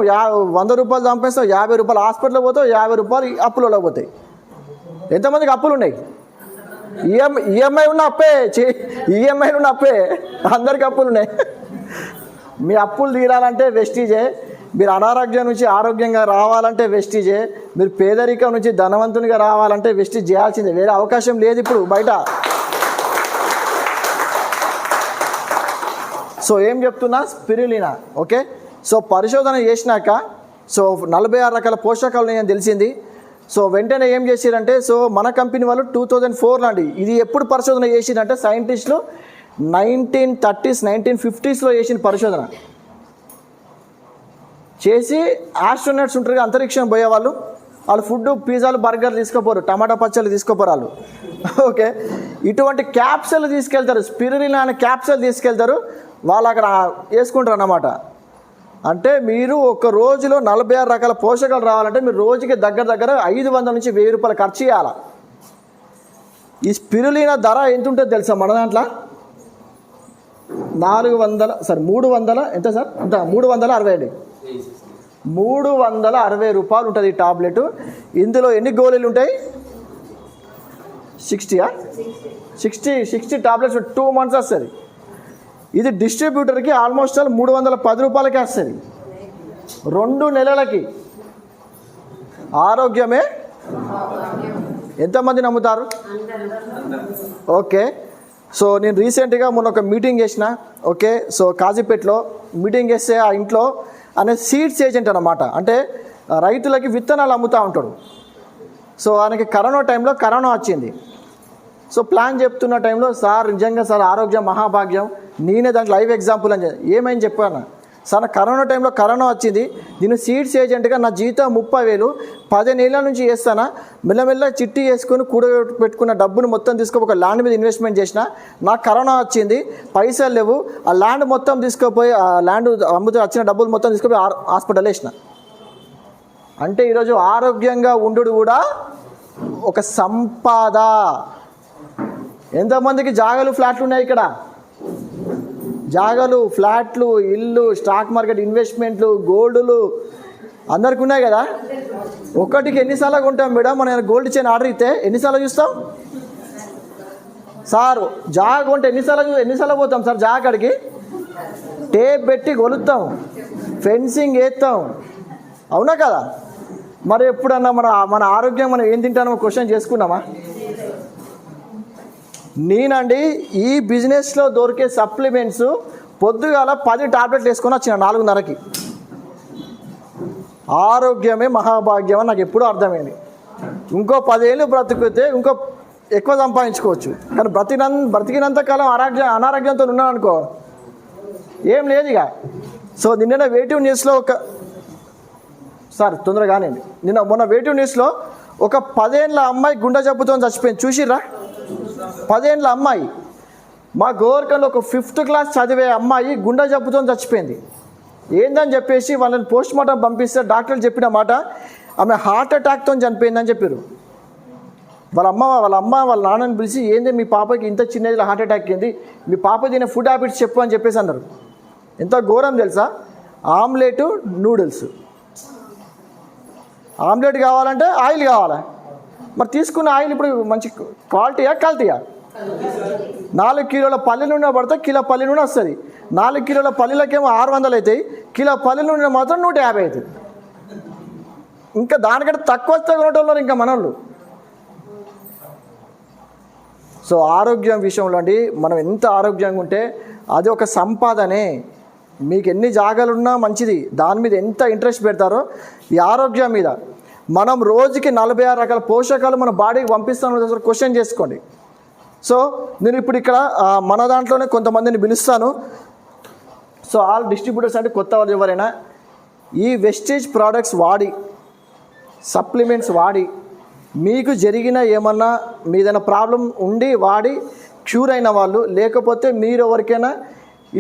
100 రూపాయలు సంపాదిస్తావు, 50 రూపాయలు హాస్పిటల్లో పోతావు, 50 రూపాయలు అప్పులలో పోతాయి. ఎంతమందికి అప్పులు ఉన్నాయి? ఈఎంఐ ఉన్న అప్పే, ఈఎంఐలు ఉన్న అప్పే, అందరికి అప్పులు ఉన్నాయి. మీ అప్పులు తీరాలంటే వెస్టీజే, మీరు అనారోగ్యం నుంచి ఆరోగ్యంగా రావాలంటే వెస్టీజే, మీరు పేదరికం నుంచి ధనవంతునిగా రావాలంటే వెస్టీజ్ చేయాల్సిందే, వేరే అవకాశం లేదు ఇప్పుడు బయట. సో ఏం చెప్తున్నా, స్పిరులినా. ఓకే, సో పరిశోధన చేసినాక సో 46 రకాల పోషకాలు ఉన్నాయని తెలిసింది. సో వెంటనే ఏం చేసిరంటే సో మన కంపెనీ వాళ్ళు 2004 అండి, ఇది ఎప్పుడు పరిశోధన చేసిందంటే సైంటిస్టులు 1930s 1950sలో చేసిన పరిశోధన చేసి ఆస్ట్రోనట్స్ ఉంటారు అంతరిక్షం పోయేవాళ్ళు, వాళ్ళు ఫుడ్ పిజ్జాలు బర్గర్లు తీసుకోపోరు, టమాటా పచ్చళ్ళు తీసుకోపోరు వాళ్ళు. ఓకే, ఇటువంటి క్యాప్సూల్ తీసుకెళ్తారు, స్పిరులినా అనే క్యాప్సూల్ తీసుకెళ్తారు, వాళ్ళు అక్కడ వేసుకుంటారు అన్నమాట. అంటే మీరు ఒక రోజులో 46 రకాల పోషకాలు రావాలంటే మీరు రోజుకి దగ్గర 500 నుంచి 1000 రూపాయలు ఖర్చు చేయాలి. ఈ స్పిరులినా ధర ఎంత ఉంటుందో తెలుసా మన దాంట్లో? 360 ఎంత సార్? అంత 360 అండి, 360 రూపాయలు ఉంటుంది ఈ టాబ్లెట్. ఇందులో ఎన్ని గోళీలు ఉంటాయి? 60 టాబ్లెట్స్ 2 months వస్తుంది. ఇది డిస్ట్రిబ్యూటర్కి ఆల్మోస్ట్ 310 రూపాయలకి వస్తుంది 2 నెలలకి. ఆరోగ్యమే ఎంతమంది నమ్ముతారు? ఓకే, సో నేను రీసెంట్గా మొన్న ఒక మీటింగ్ చేసిన. ఓకే, సో కాజీపేటలో మీటింగ్ చేస్తే ఆ ఇంట్లో అనే సీడ్స్ ఏజెంట్ అనమాట, అంటే రైతులకి విత్తనాలు అమ్ముతూ ఉంటాడు. సో ఆయనకి కరోనా టైంలో కరోనా వచ్చింది. సో ప్లాన్ చెప్తున్న టైంలో సార్ నిజంగా సార్ ఆరోగ్యం మహాభాగ్యం, నేనే దాంట్లో లైవ్ ఎగ్జాంపుల్ అని ఏమైంది చెప్పాను సార్. కరోనా టైంలో కరోనా వచ్చింది, నేను సీడ్స్ ఏజెంట్గా నా జీతం 30,000 15 ఏళ్ళ నుంచి చేస్తానా, మెల్లమెల్ల చిట్టి వేసుకొని పెట్టుకున్న డబ్బును మొత్తం తీసుకొని ఒక ల్యాండ్ మీద ఇన్వెస్ట్మెంట్ చేసిన. నాకు కరోనా వచ్చింది, పైసలు లేవు, ఆ ల్యాండ్ మొత్తం తీసుకుపోయి ఆ ల్యాండ్ అమ్ముతూ వచ్చిన డబ్బులు మొత్తం తీసుకుపోయి హాస్పిటల్ వేసిన. అంటే ఈరోజు ఆరోగ్యంగా ఉండు కూడా ఒక సంపద. ఎంతమందికి జాగాలు ఫ్లాట్లు ఉన్నాయి ఇక్కడ? జాగాలు, ఫ్లాట్లు, ఇల్లు, స్టాక్ మార్కెట్ ఇన్వెస్ట్మెంట్లు, గోల్డ్లు అందరికి ఉన్నాయి కదా. ఒక్కటికి ఎన్నిసార్లు కొంటాం మేడం? మనం గోల్డ్ చైన్ ఆర్డర్ ఇస్తే ఎన్నిసార్లు చూస్తాం సార్? జాగ కొంటే ఎన్నిసార్లు పోతాం సార్? జాగడికి టేప్ పెట్టి కొలుస్తాం, ఫెన్సింగ్ వేస్తాం, అవునా కదా? మరి ఎప్పుడన్నా మన ఆరోగ్యం మనం ఏం తింటానో క్వశ్చన్ చేసుకున్నామా? నేనండి ఈ బిజినెస్లో దొరికే సప్లిమెంట్స్ పొద్దుగాల 10 టాబ్లెట్లు వేసుకొని వచ్చిన 4:30కి. ఆరోగ్యమే మహాభాగ్యం అని నాకు ఎప్పుడూ అర్థమైంది. ఇంకో 10 ఏళ్ళు బ్రతికితే ఇంకో ఎక్కువ సంపాదించుకోవచ్చు, కానీ బ్రతికినంత కాలం అనారోగ్యంతో ఉన్నాను అనుకో ఏం లేదు ఇక. సో నిన్న వేటివ్ న్యూస్లో తొందరగానే మొన్న వేటివ్ న్యూస్లో ఒక 10 ఏళ్ళ అమ్మాయి గుండె జబ్బుతో చచ్చిపోయింది, చూసిర్రా? 10 ఏళ్ళ అమ్మాయి మా గోవర్కన్లో ఒక 5th క్లాస్ చదివే అమ్మాయి గుండె జబ్బుతో చచ్చిపోయింది. ఏందని చెప్పేసి వాళ్ళని పోస్ట్ మార్టం పంపిస్తే డాక్టర్లు చెప్పిన మాట ఆమె హార్ట్ అటాక్తో చనిపోయిందని చెప్పారు. వాళ్ళ అమ్మ వాళ్ళ నాన్నని పిలిచి ఏంది మీ పాపకి ఇంత చిన్న ఏజ్లో హార్ట్ అటాక్ అయింది, మీ పాప తినే ఫుడ్ హ్యాబిట్స్ చెప్పు అని చెప్పేసి అన్నారు. ఎంత ఘోరం తెలుసా? Omelette noodles. ఆమ్లెట్ కావాలంటే ఆయిల్ కావాలా? మరి తీసుకున్న ఆయిల్ ఇప్పుడు మంచి క్వాలిటీయా కల్తీయా? 4 కిలోల పల్లి నూనె పడితే కిలో పల్లి నూనె వస్తుంది. 4 కిలోల పల్లీలకేమో 600 అవుతాయి, కిలో పల్లి నూనె మాత్రం 150 అవుతుంది. ఇంకా దానికంటే తక్కువ వస్తే కొనేటోళ్ళు ఇంకా మనోళ్ళు. సో ఆరోగ్యం విషయంలో అండి, మనం ఎంత ఆరోగ్యంగా ఉంటే అది ఒక సంపాదనే. మీకు ఎన్ని జాగాలున్నా మంచిది, దాని మీద ఎంత ఇంట్రెస్ట్ పెడతారో ఈ ఆరోగ్యం మీద. మనం రోజుకి 46 రకాల పోషకాలు మన బాడీకి పంపిస్తామని అసలు క్వశ్చన్ చేసుకోండి. సో నేను ఇప్పుడు ఇక్కడ మన దాంట్లోనే కొంతమందిని పిలుస్తాను. సో ఆల్ డిస్ట్రిబ్యూటర్స్ అంటే కొత్త వాళ్ళు ఎవరైనా ఈ వెస్టేజ్ ప్రోడక్ట్స్ వాడి, సప్లిమెంట్స్ వాడి, మీకు జరిగిన ఏమన్నా మీదైనా ప్రాబ్లం ఉండి వాడి క్యూర్ అయిన వాళ్ళు, లేకపోతే మీరు ఎవరికైనా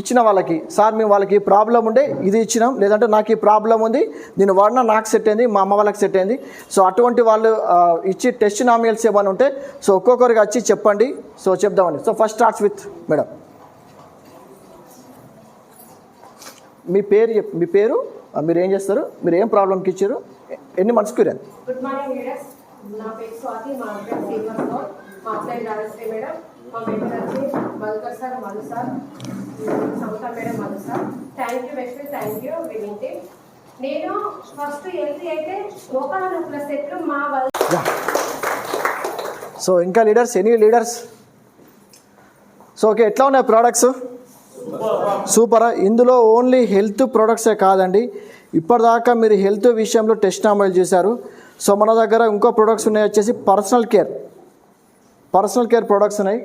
ఇచ్చిన వాళ్ళకి, సార్ మేము వాళ్ళకి ఈ ప్రాబ్లం ఉండే ఇది ఇచ్చినాం, లేదంటే నాకు ఈ ప్రాబ్లం ఉంది నేను వాడినా నాకు సెట్ అయింది, మా అమ్మ వాళ్ళకి సెట్ అయింది, సో అటువంటి వాళ్ళు ఇచ్చి టెస్ట్ నామియల్స్ ఏమైనా ఉంటే సో ఒక్కొక్కరికి వచ్చి చెప్పండి. సో చెప్దామండి. So first starts with madam. మీ పేరు, మీరు ఏం చేస్తారు, మీరు ఏం ప్రాబ్లంకి ఇచ్చారు, ఎన్ని మంత్స్ క్యూర్ అయింది? Good morning leaders. నా పేరు స్వాతి, మా ఫ్రెండ్ శ్రీనివాస్ గౌడ్, మా అప్లైడ్ రాజశ్రీ మేడం, మా మెంటర్ వచ్చి Madhukar sir, Madhu sir, Samata madam, Madhu sir. Thank you west, thank you winning team. నేను ఫస్ట్ హెల్తీ అయితే మోకాళ్ళ నొప్పుల సెట్లు మా సో ఇంకా leaders, any leaders? So okay, ఎట్లా ఉన్నాయి ప్రోడక్ట్స్? సూపరా. ఇందులో ఓన్లీ హెల్త్ ప్రోడక్ట్సే కాదండి, ఇప్పటిదాకా మీరు హెల్త్ విషయంలో టెస్ట్ అమలు చేశారు. సో మన దగ్గర ఇంకో ప్రోడక్ట్స్ ఉన్నాయి వచ్చేసి పర్సనల్ కేర్ ప్రోడక్ట్స్ ఉన్నాయి.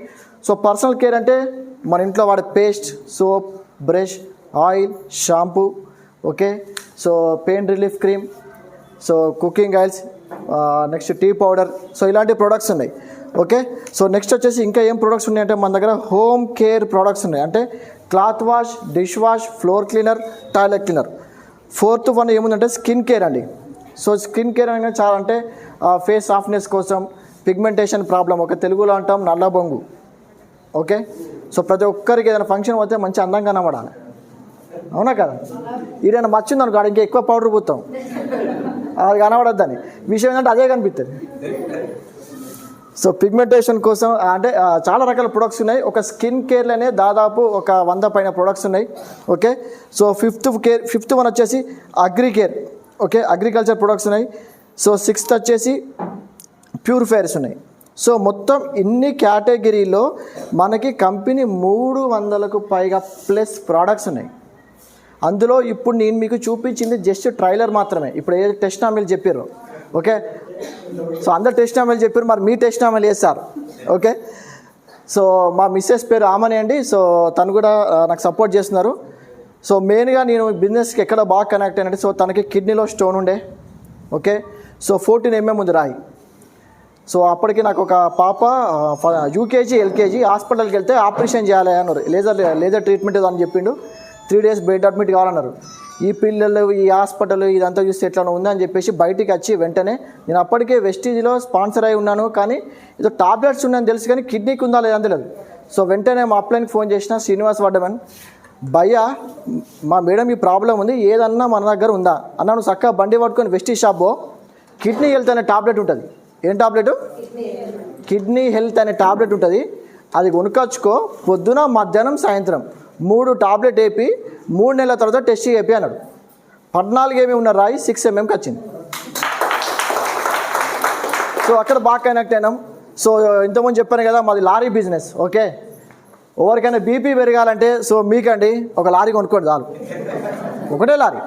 సో పర్సనల్ కేర్ అంటే మన ఇంట్లో వాడే paste, soap, brush, oil, shampoo, okay, so pain relief cream, so cooking oils, next tea powder, so ఇలాంటి ప్రోడక్ట్స్ ఉన్నాయి. ఓకే, సో నెక్స్ట్ వచ్చేసి ఇంకా ఏం ప్రోడక్ట్స్ ఉన్నాయంటే మన దగ్గర హోమ్ కేర్ ప్రోడక్ట్స్ ఉన్నాయి. అంటే cloth wash, dish wash, floor cleaner, toilet cleaner. 4th one ఏముందంటే స్కిన్ కేర్ అండి. సో స్కిన్ కేర్ అనగా చాలా అంటే ఫేస్ సాఫ్ట్నెస్ కోసం, పిగ్మెంటేషన్ ప్రాబ్లం, ఒక తెలుగులో అంటాం నల్ల బొంగు. ఓకే, సో ప్రతి ఒక్కరికి ఏదైనా ఫంక్షన్ పోతే మంచి అందంగా కనబడాలి, అవునా కదా? ఈడైనా మచ్చింది అనుకో ఇంకా ఎక్కువ పౌడర్ పూస్తాం, అది కనబడద్దని. విషయం ఏంటంటే అదే కనిపిస్తుంది. సో పిగ్మెంటేషన్ కోసం అంటే చాలా రకాల ప్రొడక్ట్స్ ఉన్నాయి. ఒక స్కిన్ కేర్లోనే దాదాపు ఒక 100 పైన ప్రొడక్ట్స్ ఉన్నాయి. ఓకే, సో ఫిఫ్త్ వన్ వచ్చేసి agri care. Okay, agriculture products ఉన్నాయి. సో 6th వచ్చేసి ప్యూరిఫైయర్స్ ఉన్నాయి. సో మొత్తం ఇన్ని కేటగిరీలో మనకి కంపెనీ 300కు పైగా ప్లస్ ప్రోడక్ట్స్ ఉన్నాయి. అందులో ఇప్పుడు నేను మీకు చూపించింది జస్ట్ ట్రైలర్ మాత్రమే. ఇప్పుడు ఏది టెస్ట్ నామిల్ చెప్పారు, ఓకే, సో అందరు టెస్ట్ నామిల్ చెప్పారు, మరి మీ టెస్ట్ నామిల్ చేస్తారు. ఓకే, సో మా మిస్సెస్ పేరు ఆమని అండి. సో తను కూడా నాకు సపోర్ట్ చేస్తున్నారు. సో మెయిన్గా నేను బిజినెస్కి ఎక్కడ బాగా కనెక్ట్ అయినట్టు, సో తనకి కిడ్నీలో స్టోన్ ఉండే. ఓకే, సో 14 mm ఉంది రాయి. సో అప్పటికి నాకు ఒక పాప యూకేజీ ఎల్కేజీ హాస్పిటల్కి వెళ్తే ఆపరేషన్ చేయాలి అన్నారు, లేజర్ ట్రీట్మెంట్ అని చెప్పిండు. 3 days బెడ్ అడ్మిట్ కావాలన్నారు. ఈ పిల్లలు ఈ హాస్పిటల్ ఇదంతా చూస్తే ఎట్లా ఉందని చెప్పేసి బయటికి వచ్చి వెంటనే నేను అప్పటికే వెస్టీజ్లో స్పాన్సర్ అయి ఉన్నాను, కానీ ఏదో టాబ్లెట్స్ ఉన్నాయని తెలుసు కానీ కిడ్నీకి ఉందా లేదని తెలియదు. సో వెంటనే మా అప్లైన్కి ఫోన్ చేసిన, శ్రీనివాస్ వడ్డమన్, భయ్యా మా మేడం ఈ ప్రాబ్లం ఉంది, ఏదన్నా మన దగ్గర ఉందా అన్నా? నువ్వు చక్కగా బండి పట్టుకొని వెస్టీజ్ షాప్ కిడ్నీ హెల్త్ అనే టాబ్లెట్ ఉంటుంది. ఏం టాబ్లెట్? కిడ్నీ హెల్త్ అనే టాబ్లెట్ ఉంటుంది. అది కొనుక్కొచ్చుకో, పొద్దున మధ్యాహ్నం సాయంత్రం 3 టాబ్లెట్ వేపి 3 నెలల తర్వాత టెస్ట్ వేపి అన్నాడు. 14 mm ఉన్న రాయి 6 mmకి వచ్చింది. సో అక్కడ బాగా కనెక్ట్ అయినాం. సో ఇంతకుముందు చెప్పాను కదా మాది లారీ బిజినెస్. ఓకే, ఎవరికైనా బీపీ పెరగాలంటే సో మీకండి ఒక లారీ కొనుక్కోండి చాలు, ఒకటే లారీ,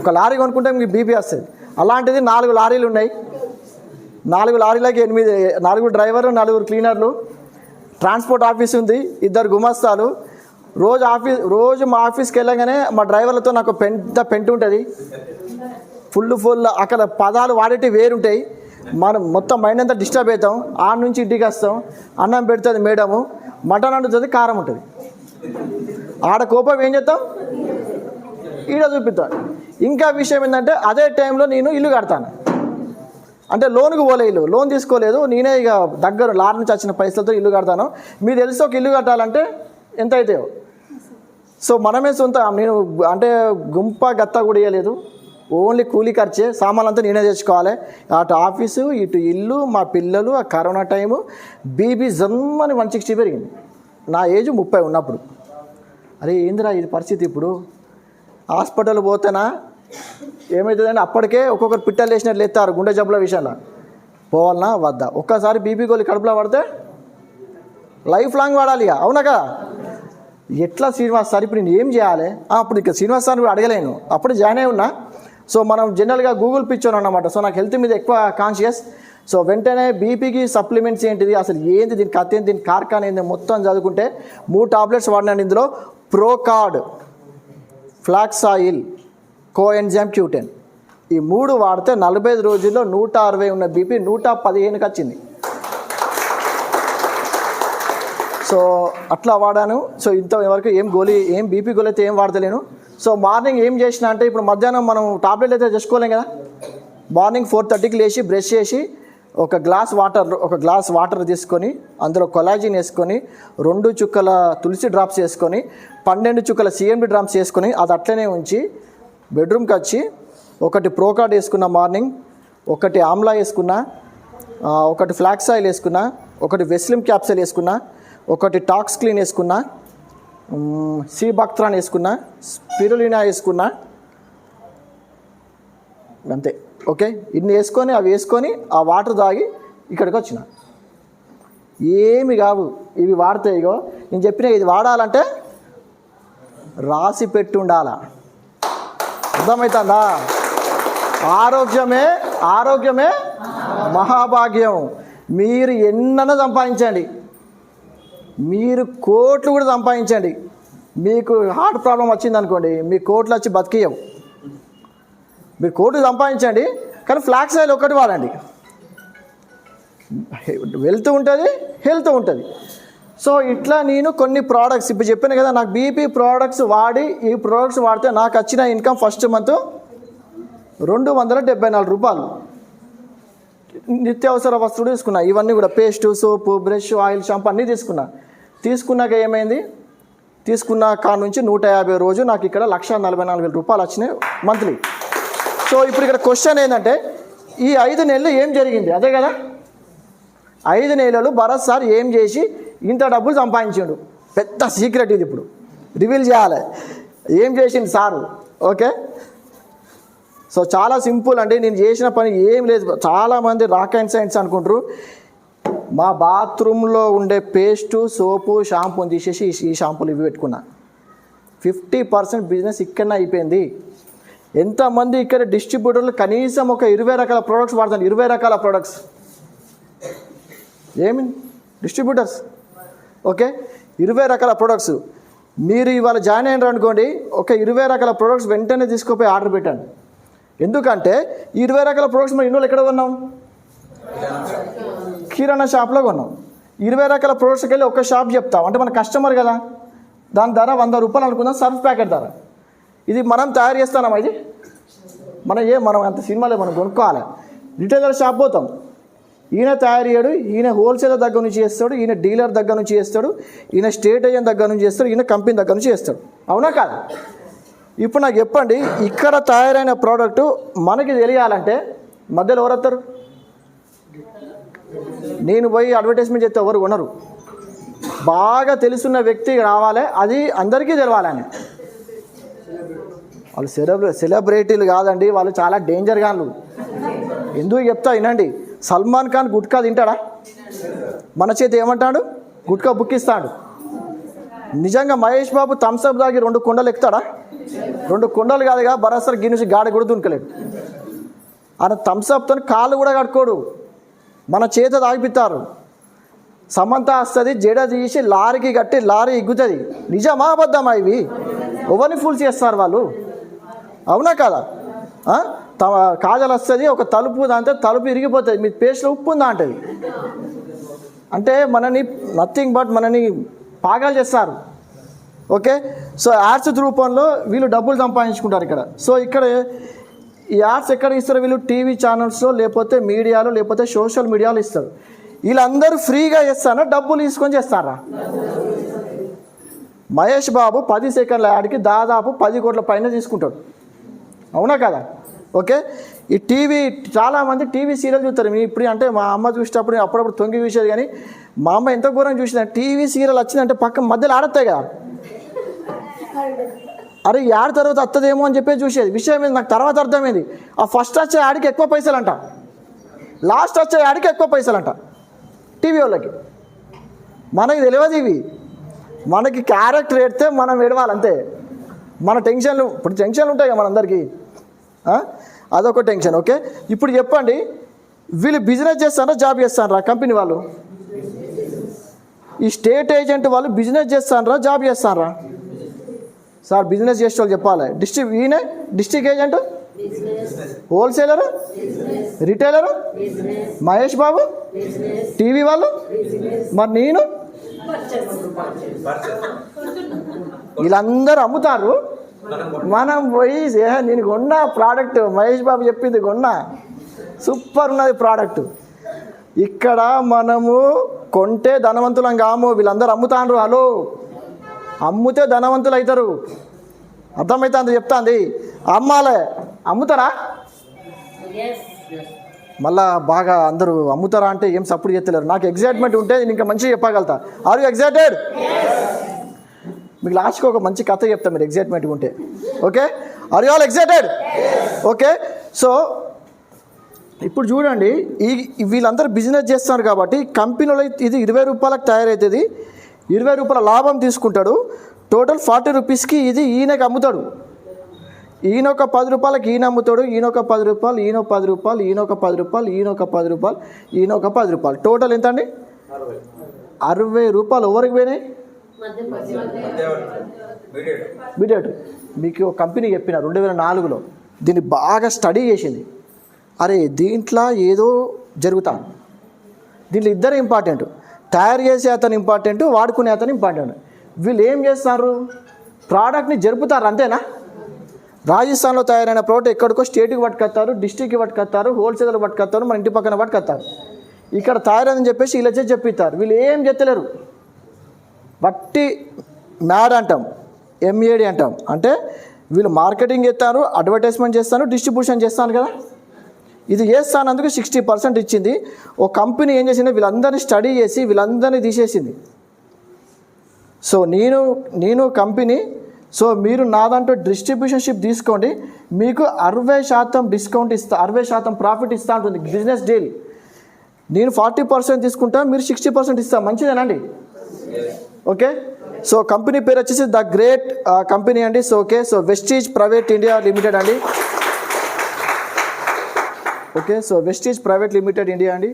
ఒక లారీ కొనుక్కుంటే మీకు బీపీ వస్తుంది. అలాంటిది 4 లారీలు ఉన్నాయి. 4 లారీలకి 4 డ్రైవర్లు, 4 క్లీనర్లు, ట్రాన్స్పోర్ట్ ఆఫీస్ ఉంది, 2 గుమస్తాలు. రోజు మా ఆఫీస్కి వెళ్ళగానే మా డ్రైవర్లతో నాకు పెద్ద పెంట్ ఉంటుంది, ఫుల్ అక్కడ పదాలు వాడేటి వేరుంటాయి. మనం మొత్తం మైండ్ అంతా డిస్టర్బ్ అవుతాం. నుంచి ఇంటికి వస్తాం, అన్నం పెడుతుంది మేడము, మటన్ వండుతుంది, కారం ఉంటుంది. ఆడ కోపం ఏం చేస్తాం, ఈడ చూపిస్తాం. ఇంకా విషయం ఏంటంటే అదే టైంలో నేను ఇల్లు కడతాను. అంటే లోన్కి పోలే, ఇల్లు లోన్ తీసుకోలేదు, నేనే ఇక దగ్గర లారీ నుంచి వచ్చిన పైసలతో ఇల్లు కడతాను. మీరు తెలిసి ఒక ఇల్లు కట్టాలంటే ఎంత అవుతాయో. సో మనమే సొంత, నేను అంటే గుంప గత్త కూడా ఇవ్వలేదు, ఓన్లీ కూలీ ఖర్చే. సామాన్లంతా నేనే తెచ్చుకోవాలి. అటు ఆఫీసు, ఇటు ఇల్లు, మా పిల్లలు, ఆ కరోనా టైము, బీబీ జమ్మని 160 పెరిగింది నా ఏజ్ 30 ఉన్నప్పుడు. అరే ఏందిరా ఇది పరిస్థితి. ఇప్పుడు హాస్పిటల్ పోతేనా ఏమవుతుందంటే అప్పటికే ఒక్కొక్కరు పిట్టలు వేసినట్లు ఎత్తారు గుండె జబ్బుల విషయంలో. పోవాలన్నా వద్దా? ఒక్కసారి బీపీ గోళీ కడుపులో పడితే లైఫ్ లాంగ్ వాడాలి ఇక, అవునా కదా? ఎట్లా శ్రీనివాస్ సార్ ఇప్పుడు నేను ఏం చేయాలి? అప్పుడు ఇక శ్రీనివాస్ సార్ కూడా అడగలేను, అప్పుడు జాయిన్ అయి ఉన్నా. సో మనం జనరల్గా గూగుల్ పిక్చర్ అన్నమాట. సో నాకు హెల్త్ మీద ఎక్కువ కాన్షియస్. సో వెంటనే బీపీకి సప్లిమెంట్స్ ఏంటిది, అసలు ఏంది, దీని కథ ఏంది, దీని కార్ఖాన ఏంది మొత్తం చదువుకుంటే 3 టాబ్లెట్స్ వాడినాను. ఇందులో ప్రోకార్డ్, ఫ్లాక్స్ ఆయిల్, కోఎన్జైమ్ Q10, ఈ 3 వాడితే 45 రోజుల్లో 160 ఉన్న బీపీ 115కి వచ్చింది. సో అట్లా వాడాను. సో ఇంతవరకు ఏం బీపీ గోళీ అయితే ఏం వాడతలేను. సో మార్నింగ్ ఏం చేసిన అంటే, ఇప్పుడు మధ్యాహ్నం మనం టాబ్లెట్ అయితే చేసుకోలేం కదా. మార్నింగ్ 4:30కి లేచి బ్రష్ చేసి ఒక గ్లాస్ వాటర్ తీసుకొని అందులో కొలాజిన్ వేసుకొని 2 చుక్కల తులసి డ్రాప్స్ వేసుకొని 12 చుక్కల CMD డ్రాప్స్ వేసుకొని అది అట్లనే ఉంచి బెడ్రూమ్కి వచ్చి ఒకటి ప్రోకార్డ్ వేసుకున్నా మార్నింగ్, ఒకటి ఆమ్లా వేసుకున్నా, ఒకటి ఫ్లాక్స్ ఆయిల్ వేసుకున్నా, ఒకటి వెస్లిమ్ క్యాప్సూల్ వేసుకున్నా, ఒకటి టాక్స్ క్లీన్ వేసుకున్నా, సీబాక్త్రాన్ వేసుకున్నా, స్పిరులినా వేసుకున్నా, అంతే. ఓకే, ఇన్ని వేసుకొని అవి వేసుకొని ఆ వాటర్ తాగి ఇక్కడికి వచ్చిన. ఏమి కావు ఇవి వాడితే. ఇగో నేను చెప్పిన ఇది వాడాలంటే రాసి పెట్టి ఉండాలా, అర్థమవుతుందా? ఆరోగ్యమే మహాభాగ్యం. మీరు ఎన్నైనా సంపాదించండి, మీరు కోట్లు కూడా సంపాదించండి, మీకు హార్ట్ ప్రాబ్లం వచ్చింది అనుకోండి, మీ కోట్లు వచ్చి బతికియవు. మీరు కోట్లు సంపాదించండి, కానీ ఫ్లాక్స్ ఆయిల్ ఒకటి వాడండి, వెల్త్ ఉంటుంది, హెల్త్ ఉంటుంది. సో ఇట్లా నేను కొన్ని ప్రోడక్ట్స్ ఇప్పుడు చెప్పాను కదా, నాకు బీపీ ప్రోడక్ట్స్ వాడి, ఈ ప్రోడక్ట్స్ వాడితే నాకు వచ్చిన ఇన్కమ్ ఫస్ట్ మంత్ 274 రూపాయలు. నిత్యావసర వస్తువులు తీసుకున్నా, ఇవన్నీ కూడా పేస్ట్, సోపు, బ్రష్, ఆయిల్, షాంపూ అన్నీ తీసుకున్నాక ఏమైంది, తీసుకున్న కాడ నుంచి 150 రోజు నాకు ఇక్కడ 1,44,000 రూపాయలు వచ్చినాయి మంత్లీ. సో ఇప్పుడు ఇక్కడ క్వశ్చన్ ఏంటంటే, ఈ 5 నెలలు ఏం జరిగింది? అదే కదా, 5 నెలలు భరత్ సార్ ఏం చేసి ఇంత డబ్బులు సంపాదించాడు? పెద్ద సీక్రెట్ ఇది, ఇప్పుడు రివీల్ చేయాలి ఏం చేసింది సారు. ఓకే, సో చాలా సింపుల్ అండి. నేను చేసిన పని ఏం లేదు. చాలామంది రాకెట్ సైన్స్ అనుకుంటారు. మా బాత్రూంలో ఉండే పేస్టు, సోపు, షాంపూని తీసేసి ఈ షాంపూలు ఇవి పెట్టుకున్నా. 50% బిజినెస్ ఇక్కడనే అయిపోయింది. ఎంతమంది ఇక్కడ డిస్ట్రిబ్యూటర్లు కనీసం ఒక 20 రకాల ప్రోడక్ట్స్ వాడతాను. 20 రకాల ప్రోడక్ట్స్ ఏమి డిస్ట్రిబ్యూటర్స్. ఓకే, 20 రకాల ప్రోడక్ట్స్. మీరు ఇవాళ జాయిన్ అయినారు అనుకోండి, ఒక 20 రకాల ప్రోడక్ట్స్ వెంటనే తీసుకుపోయి ఆర్డర్ పెట్టండి. ఎందుకంటే ఈ 20 రకాల ప్రోడక్ట్స్ మనం ఇన్నోళ్ళు ఎక్కడ కొన్నాం? కిరాణా షాప్లో కొన్నాం. 20 రకాల ప్రోడక్ట్స్కి వెళ్ళి ఒక షాప్ చెప్తాం అంటే మన కస్టమర్ కదా, దాని ధర 100 రూపాయలు అనుకుందాం, సర్ఫ్ ప్యాకెట్ ధర. ఇది మనం తయారు చేస్తాం, ఇది మనం అంత సినిమాలే మనం కొనుక్కోవాలి. రిటైలర్ షాప్ పోతాం, ఈయన తయారు చేయడు, ఈయన హోల్సేలర్ దగ్గర నుంచి చేస్తాడు, ఈయన డీలర్ దగ్గర నుంచి చేస్తాడు, ఈయన స్టేట్ ఏజెంట్ దగ్గర నుంచి చేస్తాడు, ఈయన కంపెనీ దగ్గర నుంచి చేస్తాడు, అవునా కాదు? ఇప్పుడు నాకు చెప్పండి, ఇక్కడ తయారైన ప్రోడక్టు మనకి తెలియాలంటే మధ్యలో ఎవరు వస్తారు? నేను పోయి అడ్వర్టైజ్మెంట్ చేస్తే ఎవరు కొనరు. బాగా తెలుసున్న వ్యక్తి రావాలి, అది అందరికీ తెలవాలని. వాళ్ళు సెలబ్రిటీలు కాదండి, వాళ్ళు చాలా డేంజర్ గాన్లు. ఎందుకు చెప్తా వినండి. సల్మాన్ ఖాన్ గుట్కా తింటాడా? మన చేతి ఏమంటాడు? గుట్కా బుక్కిస్తాడు. నిజంగా మహేష్ బాబు థమ్స్అప్ దాగి 2 కుండలు ఎక్కుతాడా? 2 కుండలు కాదుగా, బరాసర్ గిన్నెసి గాడి కూడా దునకలేడు. ఆయన థమ్స్అప్తో కాళ్ళు కూడా కట్టుకోడు, మన చేత తాగిపిస్తారు. సమంత వస్తుంది, జడ తీసి లారీకి కట్టి లారీ ఎగ్గుతుంది. నిజమా అబద్ధమా ఇవి? ఎవరిని ఫుల్ చేస్తారు వాళ్ళు, అవునా కదా? కాజల్ వస్తుంది, ఒక తలుపు దాంతో తలుపు ఇరిగిపోతుంది, మీ పేస్ట్లో ఉప్పు ఉందా అంటది. అంటే మనని నథింగ్ బట్ మనని పాగాలు చేస్తారు. ఓకే, సో యాడ్స్ రూపంలో వీళ్ళు డబ్బులు సంపాదించుకుంటారు ఇక్కడ. సో ఇక్కడ ఈ యాడ్స్ ఎక్కడ ఇస్తారు వీళ్ళు? టీవీ ఛానల్స్లో, లేకపోతే మీడియాలో, లేకపోతే సోషల్ మీడియాలో ఇస్తారు. వీళ్ళందరూ ఫ్రీగా చేస్తారా, డబ్బులు తీసుకొని చేస్తారా? మహేష్ బాబు 10 సెకండ్ల యాడ్కి దాదాపు 10 కోట్ల పైన తీసుకుంటాడు, అవునా కదా? ఓకే, ఈ టీవీ చాలామంది టీవీ సీరియల్ చూస్తారు. ఇప్పుడు అంటే మా అమ్మ చూసేటప్పుడు అప్పుడప్పుడు తొంగి చూసేది, కానీ మా అమ్మ ఎంత ఘోరంగా చూసింది, టీవీ సీరియల్ వచ్చిందంటే పక్క మధ్యలో ఆడతాయి కదా, అరే ఈ యాడ్ తర్వాత వస్తుందేమో అని చెప్పి చూసేది. విషయం ఏంది నాకు తర్వాత అర్థమైంది, ఆ ఫస్ట్ వచ్చే యాడ్కి ఎక్కువ పైసలంట, లాస్ట్ వచ్చే యాడ్కి ఎక్కువ పైసలంట టీవీ వాళ్ళకి. మనకి తెలియదు ఇవి, మనకి క్యారెక్టర్ ఎడితే మనం ఏడవాలంతే. మన టెన్షన్లు, ఇప్పుడు టెన్షన్లు ఉంటాయి కదా మనందరికీ, అదొక టెన్షన్. ఓకే, ఇప్పుడు చెప్పండి, వీళ్ళు బిజినెస్ చేస్తారా, జాబ్ చేస్తారా? కంపెనీ వాళ్ళు, ఈ స్టేట్ ఏజెంట్ వాళ్ళు బిజినెస్ చేస్తారా, జాబ్ చేస్తారా? సార్ బిజినెస్ చేసే వాళ్ళు చెప్పాలి. ఈయన district agent, wholesaler, రిటైలరు, Mahesh Babu TV వాళ్ళు, మరి నేను, వీళ్ళందరూ అమ్ముతారు. మనం పోయి నేను కొన్నా ప్రోడక్ట్, మహేష్ బాబు చెప్పింది కొన్నా, సూపర్ ఉన్నది ప్రోడక్ట్. ఇక్కడ మనము కొంటే ధనవంతులం కాము, వీళ్ళందరూ అమ్ముతాండ్రు. హలో, అమ్ముతే ధనవంతులు అవుతారు, అర్థమవుతుంది చెప్తాంది. అమ్మాలే, అమ్ముతారా? మళ్ళా బాగా అందరూ అమ్ముతారా అంటే ఏం సపోర్ట్ చేస్తలేరు. నాకు ఎగ్జైట్మెంట్ ఉంటే నేను ఇంకా మంచిగా చెప్పగలుగుతా. Are you excited? మీకు లాస్ట్కి ఒక మంచి కథ చెప్తా మీరు ఎగ్జైట్మెంట్గా ఉంటే. Okay, are you all excited? Okay, so ఇప్పుడు చూడండి, వీళ్ళందరూ బిజినెస్ చేస్తున్నారు కాబట్టి కంపెనీలో ఇది 20 రూపాయలకు తయారవుతుంది, 20 రూపాయల లాభం తీసుకుంటాడు. టోటల్ 40 రూపీస్కి ఇది ఈయనకి అమ్ముతాడు. ఈయన ఒక 10 రూపాయలకి ఈయన అమ్ముతాడు, ఈయన ఒక 10 రూపాయలు, ఈయన ఒక 10 రూపాయలు, ఈయన ఒక 10 రూపాయలు, ఈయన ఒక 10 రూపాయలు, ఈయన ఒక 10 రూపాయలు. టోటల్ ఎంత అండి? 60 రూపాయలు. ఎవరికి పోయినాయి? మీడియేటర్. మీకు ఒక కంపెనీ చెప్పిన 2004లో దీన్ని బాగా స్టడీ చేసింది. అరే దీంట్లో ఏదో జరుగుతాం, దీంట్లో ఇద్దరు ఇంపార్టెంట్, తయారు చేసే అతను ఇంపార్టెంట్, వాడుకునే అతను ఇంపార్టెంట్. వీళ్ళు ఏం చేస్తారు? ప్రోడక్ట్ని జరుపుతారు, అంతేనా? రాజస్థాన్లో తయారైన ప్రోడక్ట్ ఎక్కడికో స్టేట్కి పట్టుకొస్తారు, డిస్ట్రిక్ట్కి పట్టుకొస్తారు, హోల్సేల్కి పట్టుకొస్తారు, మన ఇంటి పక్కన పట్టుకొస్తారు. ఇక్కడ తయారైందని చెప్పేసి వీళ్ళు వచ్చి చెప్పిస్తారు. వీళ్ళు ఏం చెత్తలేరు, బట్టి మ్యాడ్ అంటాం, ఎంఏడి అంటాం. అంటే వీళ్ళు మార్కెటింగ్ చేస్తారు, అడ్వర్టైజ్మెంట్ చేస్తాను, డిస్ట్రిబ్యూషన్ చేస్తాను కదా. ఇది చేస్తానందుకు 60% ఇచ్చింది. ఒక కంపెనీ ఏం చేసింది, వీళ్ళందరినీ స్టడీ చేసి వీళ్ళందరినీ తీసేసింది. సో నేను కంపెనీ, సో మీరు నా దాంట్లో డిస్ట్రిబ్యూషన్షిప్ తీసుకోండి, మీకు 60% డిస్కౌంట్ ఇస్తా, 60% ప్రాఫిట్ ఇస్తా ఉంటుంది బిజినెస్ డీల్. నేను 40% తీసుకుంటా, మీరు 60% ఇస్తా. మంచిదేనండి? ఓకే, సో కంపెనీ పేరు వచ్చేసి ద గ్రేట్ కంపెనీ అండి. So okay, so Vestige private India limited అండి. Okay, so Vestige private limited India అండి.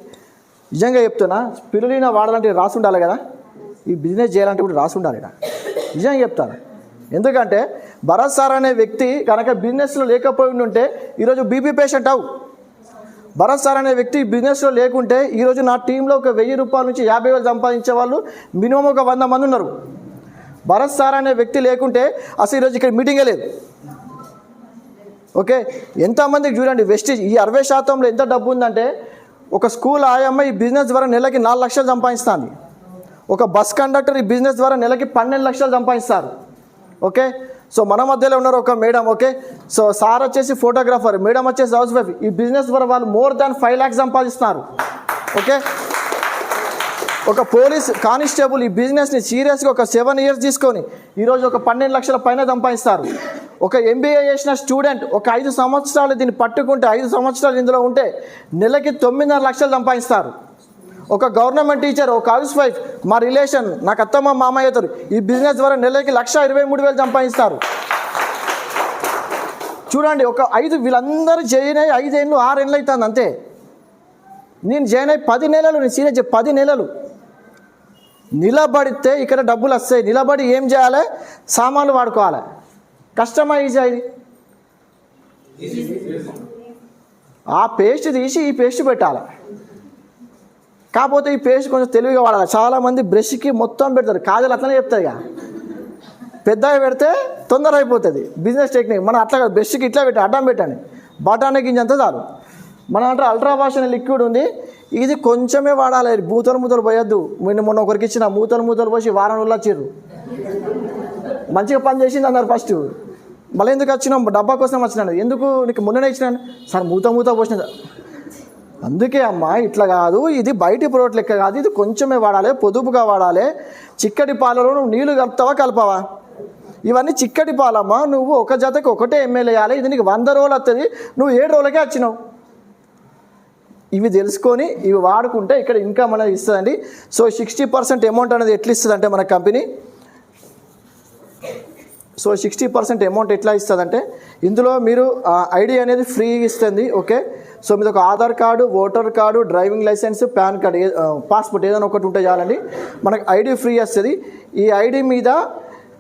నిజంగా చెప్తున్నా, స్పిరులినా వాడాలంటే రాసి ఉండాలి కదా, ఈ బిజినెస్ చేయాలంటే కూడా రాసి ఉండాలి కదా. నిజంగా చెప్తాను, ఎందుకంటే భరత్ సార్ అనే వ్యక్తి కనుక బిజినెస్లో లేకపోయి ఉంటే ఈరోజు బీపీ పేషెంట్ అవు. భరత్ సార్ అనే వ్యక్తి బిజినెస్లో లేకుంటే ఈరోజు నా టీంలో ఒక 1000 రూపాయల నుంచి 50,000 సంపాదించే వాళ్ళు మినిమం ఒక 100 మంది ఉన్నారు. భరత్ సార్ అనే వ్యక్తి లేకుంటే అసలు ఈరోజు ఇక్కడ మీటింగే లేదు. ఓకే, ఎంతమందికి చూడండి వెస్టీజ్ ఈ 60%లో ఎంత డబ్బు ఉందంటే, ఒక స్కూల్ ఆయమ్మ ఈ బిజినెస్ ద్వారా నెలకి 4 లక్షలు సంపాదిస్తుంది. ఒక బస్ కండక్టర్ ఈ బిజినెస్ ద్వారా నెలకి 12 లక్షలు సంపాదిస్తారు. ఓకే, సో మన మధ్యలో ఉన్నారు ఒక మేడం. ఓకే, సో సార్ వచ్చేసి ఫోటోగ్రాఫర్, మేడం వచ్చేసి హౌస్ వైఫ్. ఈ బిజినెస్ ద్వారా వాళ్ళు మోర్ దాన్ 5 lakhs సంపాదిస్తున్నారు. ఓకే, ఒక పోలీస్ కానిస్టేబుల్ ఈ బిజినెస్ని సీరియస్గా ఒక 7 years తీసుకొని ఈరోజు ఒక 12 లక్షల పైన సంపాదిస్తారు. ఒక MBA చేసిన స్టూడెంట్ ఒక 5 సంవత్సరాలు దీన్ని పట్టుకుంటే, 5 సంవత్సరాలు ఇందులో ఉంటే నెలకి 9.5 లక్షలు సంపాదిస్తారు. ఒక గవర్నమెంట్ టీచర్, ఒక హౌస్ వైఫ్, మా రిలేషన్, నాకు అత్తమ్మ మామయ్య అవుతారు, ఈ బిజినెస్ ద్వారా నెలకి 1,23,000 సంపాదిస్తారు. చూడండి, ఒక 5 వీళ్ళందరూ జాయిన్ అయ్యి 5 ఏళ్ళు 6 ఏళ్ళు అవుతుంది అంతే. నేను జాయిన్ అయ్యి 10 నెలలు, నేను సీరియస్ 10 నెలలు నిలబడితే ఇక్కడ డబ్బులు వస్తాయి. నిలబడి ఏం చేయాలి? సామాన్లు వాడుకోవాలి. కష్టమా ఈజీ? ఇది ఆ పేస్ట్ తీసి ఈ పేస్ట్ పెట్టాలి. కాకపోతే ఈ పేస్ట్ కొంచెం తెలివిగా వాడాలి. చాలామంది బ్రష్కి మొత్తం పెడతారు, కాజలు అట్లనే చెప్తారు. ఇక పెద్దగా పెడితే తొందర అయిపోతుంది. బిజినెస్ టెక్నిక్ మనం అట్లా బ్రష్కి ఇట్లా పెట్టి అడ్డం పెట్టండి, బఠానీ గింజంతా చాలు. మన అంటే అల్ట్రా వాష్ అనే లిక్విడ్ ఉంది, ఇది కొంచెమే వాడాలి. మూతలు పోయొద్దు. మొన్న ఒకరికి ఇచ్చిన మూతలు పోసి వారం రోజులు వచ్చిర్రు, మంచిగా పని చేసింది అన్నారు. ఫస్ట్ మళ్ళీ ఎందుకు వచ్చినాం, డబ్బా కోసం వచ్చినాను. ఎందుకు నీకు మొన్ననే ఇచ్చినాను సార్, మూత పోసిన. అందుకే అమ్మా ఇట్లా కాదు, ఇది బయటి ప్రోడక్ట్ లెక్క కాదు, ఇది కొంచెమే వాడాలి, పొదుపుగా వాడాలి. చిక్కటి పాలలో నువ్వు నీళ్లు కలుపుతావా కలపవా? ఇవన్నీ చిక్కటి పాలమ్మా, నువ్వు ఒక జతకి 1 ml వేయాలి. ఇది నీకు 100 రోజులు వస్తుంది, నువ్వు 7 రోజులకే వచ్చినావు. ఇవి తెలుసుకొని ఇవి వాడుకుంటే ఇక్కడ ఇన్కమ్ అనేది ఇస్తుందండి. సో 60% అమౌంట్ అనేది ఎట్లా ఇస్తుంది అంటే మన కంపెనీ, సో 60% అమౌంట్ ఎట్లా ఇస్తుందంటే ఇందులో మీరు ఐడి అనేది ఫ్రీ ఇస్తుంది. ఓకే, సో మీద ఒక Aadhaar card, voter card, driving licence, PAN card, passport ఏదైనా ఒకటి ఉంటే చాలండి, మనకు ఐడి ఫ్రీ వస్తుంది. ఈ ఐడి మీద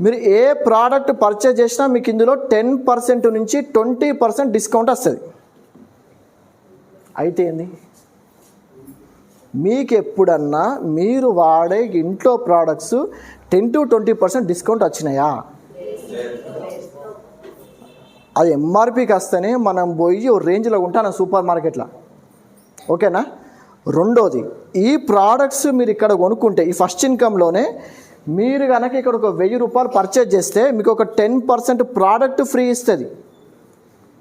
మీరు ఏ ప్రోడక్ట్ పర్చేజ్ చేసినా మీకు ఇందులో 10% నుంచి 20% డిస్కౌంట్ వస్తుంది. అయితే ఏంది, మీకు ఎప్పుడన్నా మీరు వాడే ఇంట్లో ప్రోడక్ట్స్ 10 to 20% డిస్కౌంట్ వచ్చినాయా? అది ఎంఆర్పికి వస్తేనే మనం పోయి ఓ రేంజ్లో ఉంటాను సూపర్ మార్కెట్లో. ఓకేనా? రెండోది, ఈ ప్రోడక్ట్స్ మీరు ఇక్కడ కొనుక్కుంటే ఈ ఫస్ట్ ఇన్కమ్లోనే మీరు కనుక ఇక్కడ ఒక 1000 రూపాయలు పర్చేజ్ చేస్తే మీకు ఒక 10% ప్రోడక్ట్ ఫ్రీ ఇస్తుంది.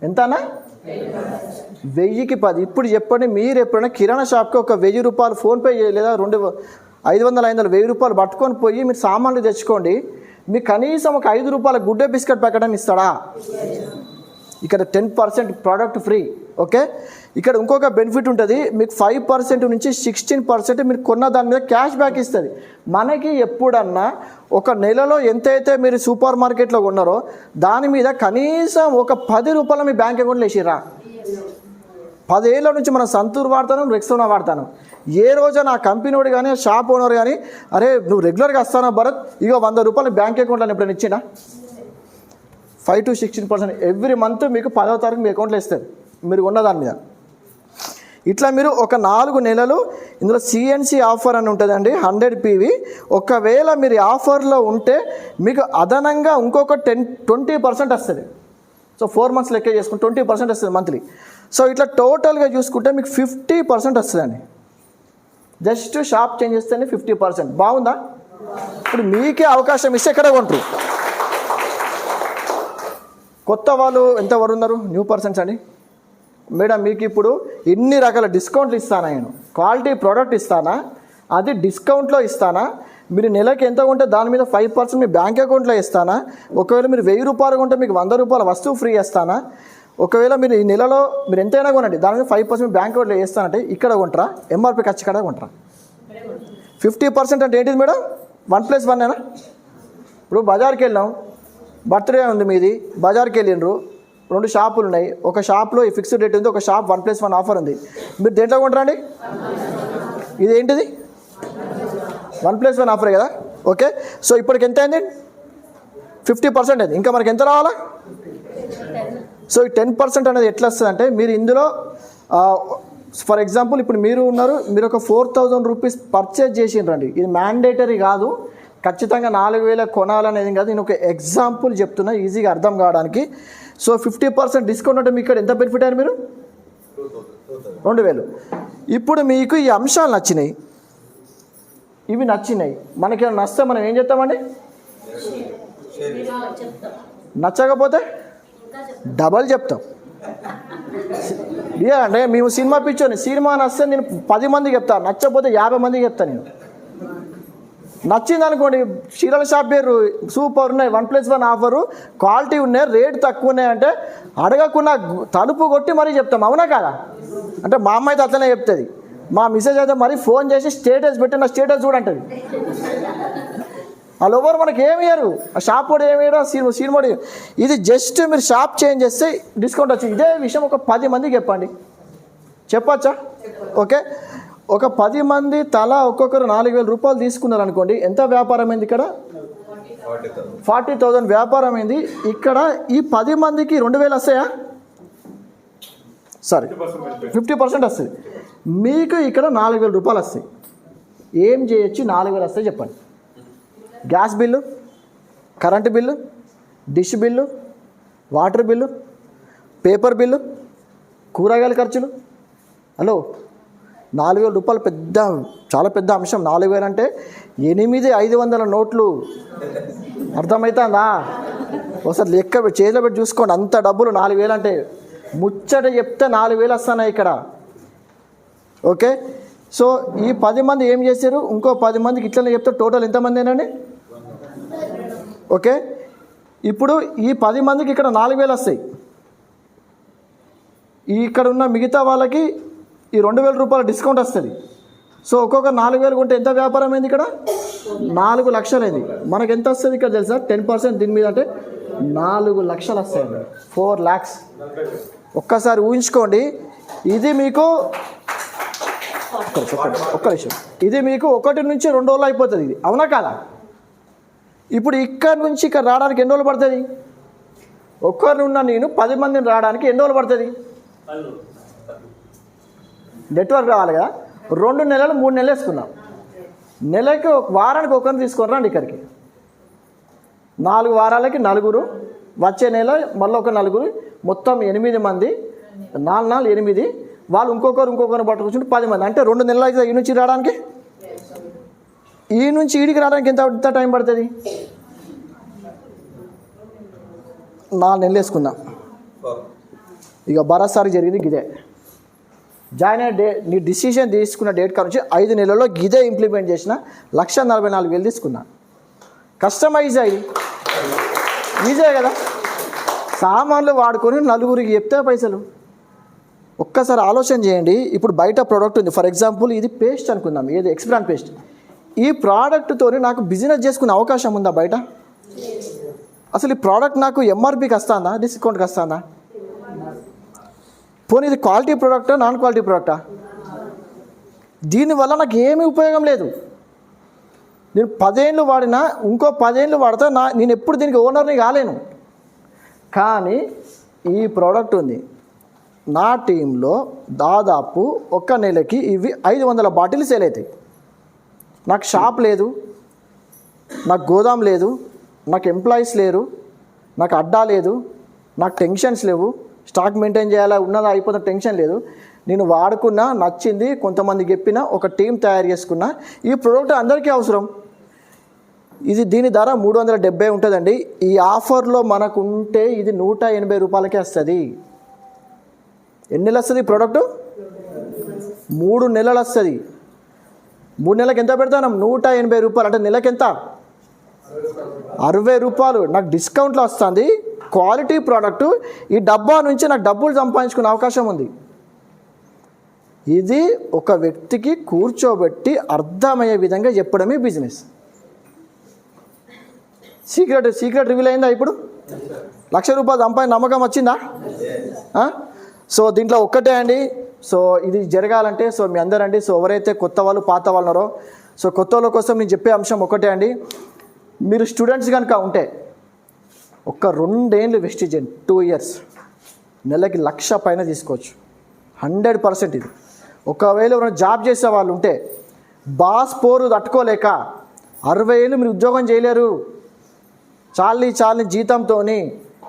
ఎంతనా? 1000కి 10. ఇప్పుడు చెప్పండి, మీరు ఎప్పుడైనా కిరాణా షాప్కి ఒక 1000 రూపాయలు ఫోన్పే లేదా 500 రూపాయలు పట్టుకొని పోయి మీరు సామాన్లు తెచ్చుకోండి, మీకు కనీసం ఒక 5 రూపాయల గుడ్డే బిస్కెట్ ప్యాకెట్ అని ఇస్తాడా? ఇక్కడ 10% ప్రోడక్ట్ ఫ్రీ. ఓకే, ఇక్కడ ఇంకొక బెనిఫిట్ ఉంటుంది, మీకు 5% నుంచి 16% మీరు కొన్న దాని మీద క్యాష్ బ్యాక్ ఇస్తుంది. మనకి ఎప్పుడన్నా ఒక నెలలో ఎంతైతే మీరు సూపర్ మార్కెట్లో కొన్నారో దాని మీద కనీసం ఒక 10 రూపాయలు మీ బ్యాంక్ అకౌంట్లో వేసిరా. 10 ఏళ్ళ నుంచి మనం సంతూర్ వాడతాను, రెక్సోనా వాడతాను. ఏ రోజు నా కంపెనీ వాడు కానీ షాప్ ఓనర్ కానీ అరే నువ్వు రెగ్యులర్గా వస్తానా భరత్, ఇక 100 రూపాయలు బ్యాంక్ అకౌంట్లో ఎప్పుడైనా ఇచ్చినా 5 to 16% ఎవ్రీ మంత్ మీకు 10వ తారీఖు మీ అకౌంట్లో ఇస్తారు మీరు ఉన్న దాని మీద. ఇట్లా మీరు ఒక 4 నెలలు ఇందులో సిఎన్సి ఆఫర్ అని ఉంటుందండి, 100 PV. ఒకవేళ మీరు ఆఫర్లో ఉంటే మీకు అదనంగా ఇంకొక 20% వస్తుంది. సో 4 months లెక్క చేసుకుంటే 20% వస్తుంది మంత్లీ. సో ఇట్లా టోటల్గా చూసుకుంటే మీకు 50% వస్తుందండి. జస్ట్ షాప్ చేంజ్ చేస్తేనే 50%. బాగుందా? ఇప్పుడు మీకే అవకాశం ఇస్తే ఎక్కడ కొంటారు. కొత్త వాళ్ళు ఎంతవరకు ఉన్నారు? న్యూ పర్సన్స్ అండి. మేడం మీకు ఇప్పుడు ఎన్ని రకాల డిస్కౌంట్లు ఇస్తానా, నేను క్వాలిటీ ప్రోడక్ట్ ఇస్తానా, అది డిస్కౌంట్లో ఇస్తానా, మీరు నెలకి ఎంత ఉంటే దాని మీద 5% మీ బ్యాంక్ అకౌంట్లో ఇస్తానా, ఒకవేళ మీరు 1000 రూపాయలు కొంటే మీకు 100 రూపాయల వస్తువు ఫ్రీ ఇస్తానా, ఒకవేళ మీరు ఈ నెలలో మీరు ఎంతైనా కొనండి దాని మీద 5% బ్యాంక్ అకౌంట్లో వేస్తానంటే ఇక్కడ కొంటారా, ఎంఆర్పి ఖర్చు కాడ కొంటారా? 50% అంటే ఏంటిది మేడం? 1+1 ఇప్పుడు బజార్కి వెళ్ళాం, బర్త్డే ఉంది మీది, బజార్కి వెళ్ళిండ్రు, 2 షాపులు ఉన్నాయి, ఒక షాప్లో ఈ ఫిక్స్డ్ రేట్ ఉంది, ఒక షాప్ 1+1 ఆఫర్ ఉంది. మీరు దేంట్లో కొంటారండి? ఇది ఏంటిది? 1+1 ఆఫరే కదా. ఓకే, సో ఇప్పటికి ఎంత అయింది? 50% అయింది. ఇంకా మనకి ఎంత రావాలా? సో ఈ 10% అనేది ఎట్లా వస్తుంది అంటే మీరు ఇందులో ఫర్ ఎగ్జాంపుల్ ఇప్పుడు మీరు ఉన్నారు, మీరు ఒక 4000 రూపీస్ పర్చేజ్ చేసిండ్రండి. ఇది మ్యాండేటరీ కాదు, ఖచ్చితంగా 4000 కొనాలనేది కాదు, నేను ఒక ఎగ్జాంపుల్ చెప్తున్నా ఈజీగా అర్థం కావడానికి. సో 50% డిస్కౌంట్ అంటే మీకు ఇక్కడ ఎంత బెనిఫిట్ అయ్యారు మీరు? 2000. ఇప్పుడు మీకు ఈ అంశాలు నచ్చినాయి, ఇవి నచ్చినాయి, మనకి నచ్చితే మనం ఏం చేస్తామండి? నచ్చకపోతే డబల్ చెప్తాం. అంటే మేము సినిమా పిచ్చోని, సినిమా నచ్చితే నేను 10 మందికి చెప్తాను, నచ్చకపోతే 50 మందికి చెప్తాను. నేను నచ్చింది అనుకోండి, చీరల షాప్ పేరు సూపర్ ఉన్నాయి, 1+1 ఆఫరు, క్వాలిటీ ఉన్నాయి, రేట్ తక్కువ ఉన్నాయంటే అడగకుండా తలుపు కొట్టి మరీ చెప్తాం. అవునా కాదా? అంటే మా అమ్మ అయితే అట్లనే చెప్తుంది, మా మిస్సెస్ అయితే మరీ ఫోన్ చేసి స్టేటస్ పెట్టి నా స్టేటస్ చూడంటుంది. వాళ్ళు ఎవరు మనకి ఏమి ఇయ్యరు, ఆ షాప్ కూడా ఏమి ఇయ్యరు, సినిమా. ఇది జస్ట్ మీరు షాప్ చేంజ్ చేస్తే డిస్కౌంట్ వచ్చింది. ఇదే విషయం ఒక 10 మందికి చెప్పండి, చెప్పచ్చా? ఓకే, ఒక 10 మంది తలా ఒక్కొక్కరు 4000 రూపాయలు తీసుకున్నారు అనుకోండి, ఎంత వ్యాపారం అయింది? ఇక్కడ 40,000 వ్యాపారం అయింది. ఇక్కడ ఈ 10 మందికి 2000 వస్తాయా? సారీ 50% వస్తుంది. మీకు ఇక్కడ 4000 రూపాయలు వస్తాయి. ఏం చేయొచ్చు 4,000 వస్తాయి చెప్పండి. Gas bill, current bill, dish bill, water bill, paper bill, కూరగాయల ఖర్చులు. హలో, 4,000 రూపాయలు పెద్ద, చాలా పెద్ద అంశం. 4,000 అంటే 8,500 నోట్లు. అర్థమవుతుందా? ఒకసారి లెక్క చేతిలో పెట్టి చూసుకోండి. అంత డబ్బులు 4,000 అంటే ముచ్చట చెప్తే 4,000 వస్తున్నాయి ఇక్కడ. ఓకే, సో ఈ 10 మంది ఏం చేశారు? ఇంకో 10 మందికి ఇట్లనే చెప్తే టోటల్ ఎంతమంది ఏనండి? ఓకే, ఇప్పుడు ఈ 10 మందికి ఇక్కడ 4,000 వస్తాయి. ఇక్కడ ఉన్న మిగతా వాళ్ళకి ఈ 2,000 రూపాయల డిస్కౌంట్ వస్తుంది. సో ఒక్కొక్క 4,000 కొంటే ఎంత వ్యాపారం అయింది? ఇక్కడ 4 లక్షలు అయింది. మనకు ఎంత వస్తుంది ఇక్కడ తెలుసా? 10% దీని మీద అంటే 4 లక్షలు వస్తాయండి. 4 lakhs. ఒక్కసారి ఊహించుకోండి. ఇది మీకు ఒక్క నిమిషం, ఇది మీకు 1 నుంచి 2 రోజులు అయిపోతుంది. ఇది అవునా కాదా? ఇప్పుడు ఇక్కడ నుంచి ఇక్కడ రావడానికి ఎన్ని రోజులు పడుతుంది? ఒక్కరినున్న నేను 10 మందిని రావడానికి ఎన్ని రోజులు పడుతుంది? నెట్వర్క్ రావాలి కదా. 2 నెలలు 3 నెలలు వేసుకున్నాం. నెలకి వారానికి ఒకరిని తీసుకొని రండి ఇక్కడికి. 4 వారాలకి 4, వచ్చే నెల మళ్ళీ ఒక 4, మొత్తం 8 మంది. 4 4 8, వాళ్ళు ఇంకొకరిని పట్టుకొచ్చుంటే 10 మంది. అంటే 2 నెలలు అవుతుంది ఈ నుంచి రావడానికి. ఈ నుంచి ఈడికి రావడానికి ఎంత టైం పడుతుంది? 4 నెలలు వేసుకుందాం. ఇక భరోసారి జరిగింది గిదే. జాయిన్ అయ్యే డే, నీ డిసిషన్ తీసుకున్న డేట్ నుంచి 5 నెలల్లో గిదే ఇంప్లిమెంట్ చేసిన 1,44,000 తీసుకున్నా. కస్టమైజ్ అయ్యి ఈజే కదా. సామాన్లు వాడుకొని 4గురికి చెప్తే పైసలు. ఒక్కసారి ఆలోచన చేయండి. ఇప్పుడు బయట ప్రోడక్ట్ ఉంది, ఫర్ ఎగ్జాంపుల్ ఇది పేస్ట్ అనుకుందాం, ఏది ఎక్స్బ్రాండ్ పేస్ట్. ఈ ప్రోడక్ట్తో నాకు బిజినెస్ చేసుకునే అవకాశం ఉందా బయట? అసలు ఈ ప్రోడక్ట్ నాకు ఎంఆర్పికి వస్తుందా, డిస్కౌంట్కి వస్తుందా? పోనీ ఇది క్వాలిటీ ప్రోడక్టా, నాన్ క్వాలిటీ ప్రోడక్టా? దీనివల్ల నాకు ఏమీ ఉపయోగం లేదు. నేను 10 ఏళ్ళు వాడినా, ఇంకో 10 ఏళ్ళు వాడితే నేను ఎప్పుడు దీనికి ఓనర్ని కాలేను. కానీ ఈ ప్రోడక్ట్ ఉంది. నా టీంలో దాదాపు 1 నెలకి ఇవి 500 బాటిల్ సేల్ అవుతాయి. నాకు షాప్ లేదు, నాకు గోదాం లేదు, నాకు ఎంప్లాయీస్ లేరు, నాకు అడ్డా లేదు, నాకు టెన్షన్స్ లేవు, స్టాక్ మెయింటైన్ చేయాలా, ఉన్నదా అయిపోతున్న టెన్షన్ లేదు. నేను వాడుకున్నా, నచ్చింది, కొంతమందికి చెప్పిన, ఒక టీం తయారు చేసుకున్నా. ఈ ప్రోడక్ట్ అందరికీ అవసరం. ఇది దీని ధర 370 ఉంటుందండి. ఈ ఆఫర్లో మనకు ఉంటే ఇది 180 రూపాయలకే వస్తుంది. ఎన్ని నెలలు వస్తుంది ప్రోడక్ట్? 3 నెలలు వస్తుంది. 3 నెలలకు ఎంత పెడతాను? 180 రూపాయలు. అంటే నెలకి ఎంత? 60 రూపాయలు నాకు డిస్కౌంట్లో వస్తుంది. Quality product. ఈ డబ్బా నుంచి నాకు డబ్బులు సంపాదించుకునే అవకాశం ఉంది. ఇది ఒక వ్యక్తికి కూర్చోబెట్టి అర్థమయ్యే విధంగా చెప్పడమే బిజినెస్. సీక్రెట్ రివీల్ అయిందా? ఇప్పుడు 1,00,000 రూపాయలు సంపాదించిన నమ్మకం వచ్చిందా? సో దీంట్లో ఒక్కటే అండి. సో ఇది జరగాలంటే సో మీ అందరండి, సో ఎవరైతే కొత్త వాళ్ళు పాత వాళ్ళు ఉన్నారో, సో కొత్త వాళ్ళ కోసం నేను చెప్పే అంశం ఒకటే అండి. మీరు స్టూడెంట్స్ కనుక ఉంటే ఒక్క 2 ఏళ్ళు వెస్టేజ్ చేయండి. 2 years నెలకి 1,00,000 పైన తీసుకోవచ్చు. 100% ఇది. ఒకవేళ ఎవరైనా జాబ్ చేసే వాళ్ళు ఉంటే బాస్ పోరు తట్టుకోలేక 60 ఏళ్ళు మీరు ఉద్యోగం చేయలేరు. చాలని జీతంతో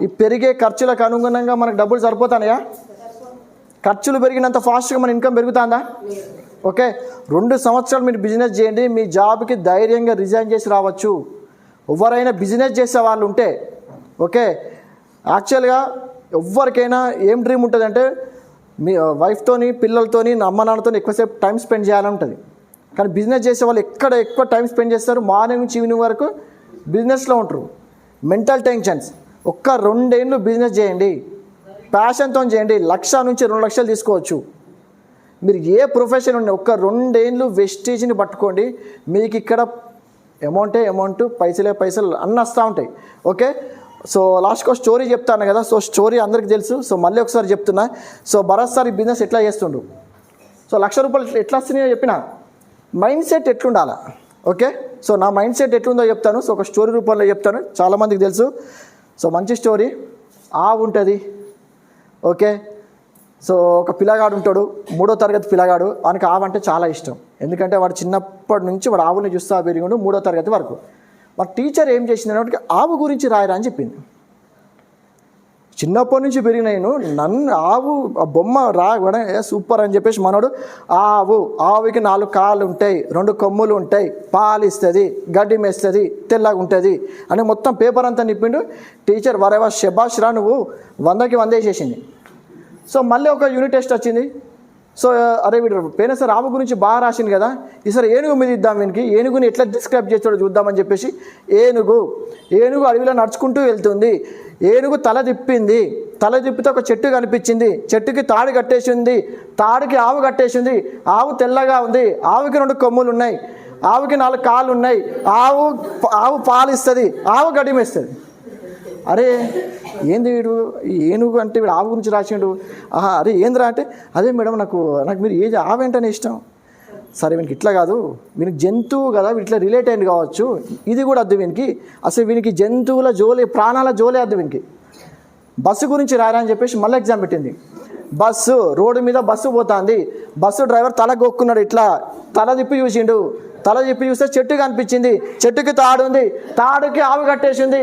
ఈ పెరిగే ఖర్చులకు అనుగుణంగా మనకు డబ్బులు సరిపోతాయా? ఖర్చులు పెరిగినంత ఫాస్ట్గా మన ఇన్కమ్ పెరుగుతుందా? ఓకే, 2 సంవత్సరాలు మీరు బిజినెస్ చేయండి. మీ జాబ్కి ధైర్యంగా రిజైన్ చేసి రావచ్చు. ఎవరైనా బిజినెస్ చేసే వాళ్ళు ఉంటే ఓకే, యాక్చువల్గా ఎవరికైనా ఏం డ్రీమ్ ఉంటుందంటే మీ వైఫ్తోని, పిల్లలతోని, అమ్మ నాన్నతో ఎక్కువసేపు టైం స్పెండ్ చేయాలని ఉంటుంది. కానీ బిజినెస్ చేసే వాళ్ళు ఎక్కువ టైం స్పెండ్ చేస్తారు? మార్నింగ్ నుంచి ఈవినింగ్ వరకు బిజినెస్లో ఉంటారు. Mental tensions. ఒక్క 2 ఏళ్ళు బిజినెస్ చేయండి, ప్యాషన్తో చేయండి. 1,00,000 నుంచి 2 లక్షలు తీసుకోవచ్చు. మీరు ఏ ప్రొఫెషన్ ఉండే ఒక్క 2 ఏళ్ళు వెస్టేజ్ని పట్టుకోండి. మీకు ఇక్కడ అమౌంట్ పైసలు అన్నీ వస్తూ ఉంటాయి. ఓకే, సో లాస్ట్కి ఒక స్టోరీ చెప్తాను కదా. సో స్టోరీ అందరికీ తెలుసు. సో మళ్ళీ ఒకసారి చెప్తున్నా. సో భరత్సారి బిజినెస్ ఎట్లా చేస్తుండ్రు, సో 1,00,000 రూపాయలు ఎట్లా వస్తున్నాయో చెప్పిన మైండ్ సెట్ ఎట్లుండాలా. ఓకే, సో నా మైండ్ సెట్ ఎట్లుందో చెప్తాను. సో ఒక స్టోరీ రూపంలో చెప్తాను, చాలామందికి తెలుసు. సో మంచి స్టోరీ. ఆవు ఉంటుంది, ఓకే, సో ఒక పిల్లగాడు ఉంటాడు, 3వ తరగతి పిల్లగాడు, వానికి ఆవు అంటే చాలా ఇష్టం. ఎందుకంటే వాడు చిన్నప్పటి నుంచి వాడు ఆవుని చూస్తూ పెరిగిండు 3వ తరగతి వరకు. మా టీచర్ ఏం చేసింది అంటే ఆవు గురించి రాయరా అని చెప్పింది. చిన్నప్పటి నుంచి పెరిగినాను నన్ను ఆవు బొమ్మ రావడం సూపర్ అని చెప్పేసి మనోడు ఆవుకి 4 కాళ్ళు ఉంటాయి, 2 కొమ్ములు ఉంటాయి, పాలు ఇస్తుంది, గడ్డి మేస్తుంది, తెల్లగా ఉంటుంది అని మొత్తం పేపర్ అంతా నిప్పిండు. టీచర్ వరేవా శబాష్ రా, నువ్వు 100కి 100 వేసేసింది. సో మళ్ళీ ఒక యూనిట్ టెస్ట్ వచ్చింది. సో అరే వీడు పోయిన సార్ ఆవు గురించి బాగా రాసింది కదా, ఈసారి ఏనుగు మీద ఇద్దాం, వీనికి ఏనుగుని ఎట్లా డిస్క్రైబ్ చేస్తాడో చూద్దామని చెప్పేసి ఏనుగు అడవిలో నడుచుకుంటూ వెళ్తుంది. ఏనుగు తల తిప్పితే ఒక చెట్టు కనిపించింది, చెట్టుకి తాడు కట్టేసింది, తాడుకి ఆవు కట్టేసింది. ఆవు తెల్లగా ఉంది, ఆవుకి 2 కొమ్ములు ఉన్నాయి, ఆవుకి 4 కాళ్ళు ఉన్నాయి, ఆవు పాలు ఇస్తుంది, ఆవు గడ్డి మేస్తుంది. అరే ఏంది వీడు ఏనుగు అంటే వీడు ఆవు గురించి రాసిండు. అరే ఏందిరా అంటే అదే మేడం నాకు మీరు ఆవేంటనే ఇష్టం. సరే వీనికి ఇట్లా కాదు, వీనికి జంతువు కదా, ఇట్లా రిలేట్ అయింది కావచ్చు, ఇది కూడా వద్దు వీనికి, అసలు వీనికి జంతువుల జోలే, ప్రాణాల జోలే వద్దు వీనికి, బస్సు గురించి రాయరా అని చెప్పేసి మళ్ళీ ఎగ్జామ్ పెట్టింది. రోడ్డు మీద బస్సు పోతుంది, బస్సు డ్రైవర్ తల గొక్కున్నాడు, ఇట్లా తల తిప్పి చూస్తే చెట్టు కనిపించింది, చెట్టుకి తాడు ఉంది, తాడుకి ఆవు కట్టేసింది,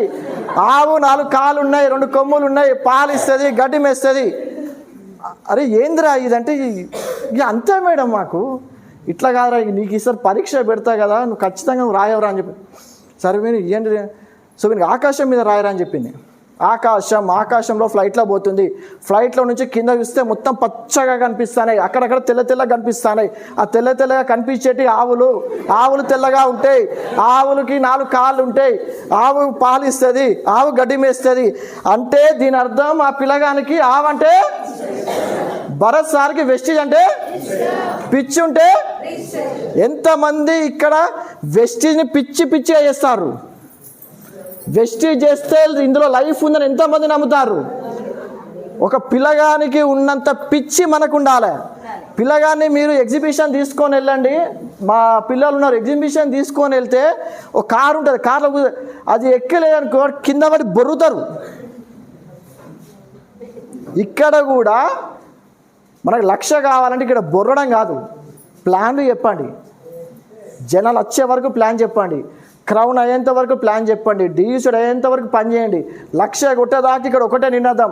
ఆవు 4 కాళ్ళు ఉన్నాయి, 2 కొమ్ములు ఉన్నాయి, పాలు ఇస్తుంది, గడ్డి మేస్తుంది. అరే ఏందిరా ఇదంటే ఇక అంతే మేడం, మాకు ఇట్లా కాదురా, నీకు ఈసారి పరీక్ష పెడతా కదా, నువ్వు ఖచ్చితంగా రాయవరా అని చెప్పి. సరే మీరు ఏంటి, సో వీనికి ఆకాశం మీద రాయరా అని చెప్పింది. ఆకాశంలో ఫ్లైట్లో పోతుంది, ఫ్లైట్లో నుంచి కింద చూస్తే మొత్తం పచ్చగా కనిపిస్తున్నాయి, అక్కడక్కడ తెల్లగా కనిపిస్తున్నాయి. ఆ తెల్లగా కనిపించేటి ఆవులు తెల్లగా ఉంటాయి, ఆవులకి 4 కాళ్ళు ఉంటాయి, ఆవు పాలు ఇస్తుంది, ఆవు గడ్డి మేస్తుంది. అంటే దీని అర్థం ఆ పిల్లగానికి ఆవు అంటే భరత్ సార్కి వెస్టేజ్ అంటే పిచ్చి ఉంటే, ఎంతమంది ఇక్కడ వెస్టేజ్ని పిచ్చిగా చేస్తారు. వెస్టేజ్ చేస్తే ఇందులో లైఫ్ ఉందని ఎంతమంది నమ్ముతారు. ఒక పిల్లగానికి ఉన్నంత పిచ్చి మనకు ఉండాలి. పిల్లగాన్ని మీరు ఎగ్జిబిషన్ తీసుకొని వెళ్ళండి, మా పిల్లలు ఉన్నారు, ఎగ్జిబిషన్ తీసుకొని వెళ్తే ఒక కారు ఉంటుంది, కార్లో అది ఎక్కలేదనుకో కింద పడి బొర్రుతారు. ఇక్కడ కూడా మనకు లక్ష్య కావాలంటే ఇక్కడ బొర్రడం కాదు, ప్లాన్లు చెప్పండి, జనాలు వచ్చే వరకు ప్లాన్ చెప్పండి, క్రౌన్ అయ్యేంత వరకు ప్లాన్ చెప్పండి, డీయూస్డ్ అయ్యేంత వరకు పని చేయండి. లక్ష్య కొట్టేదాకా ఇక్కడ ఒకటే నినాదం,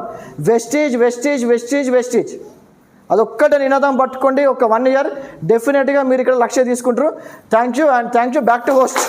వెస్టేజ్. అదొక్కటే నినాదం పట్టుకోండి. ఒక 1 year డెఫినెట్గా మీరు ఇక్కడ లక్ష్య తీసుకుంటారు. Thank you back to host.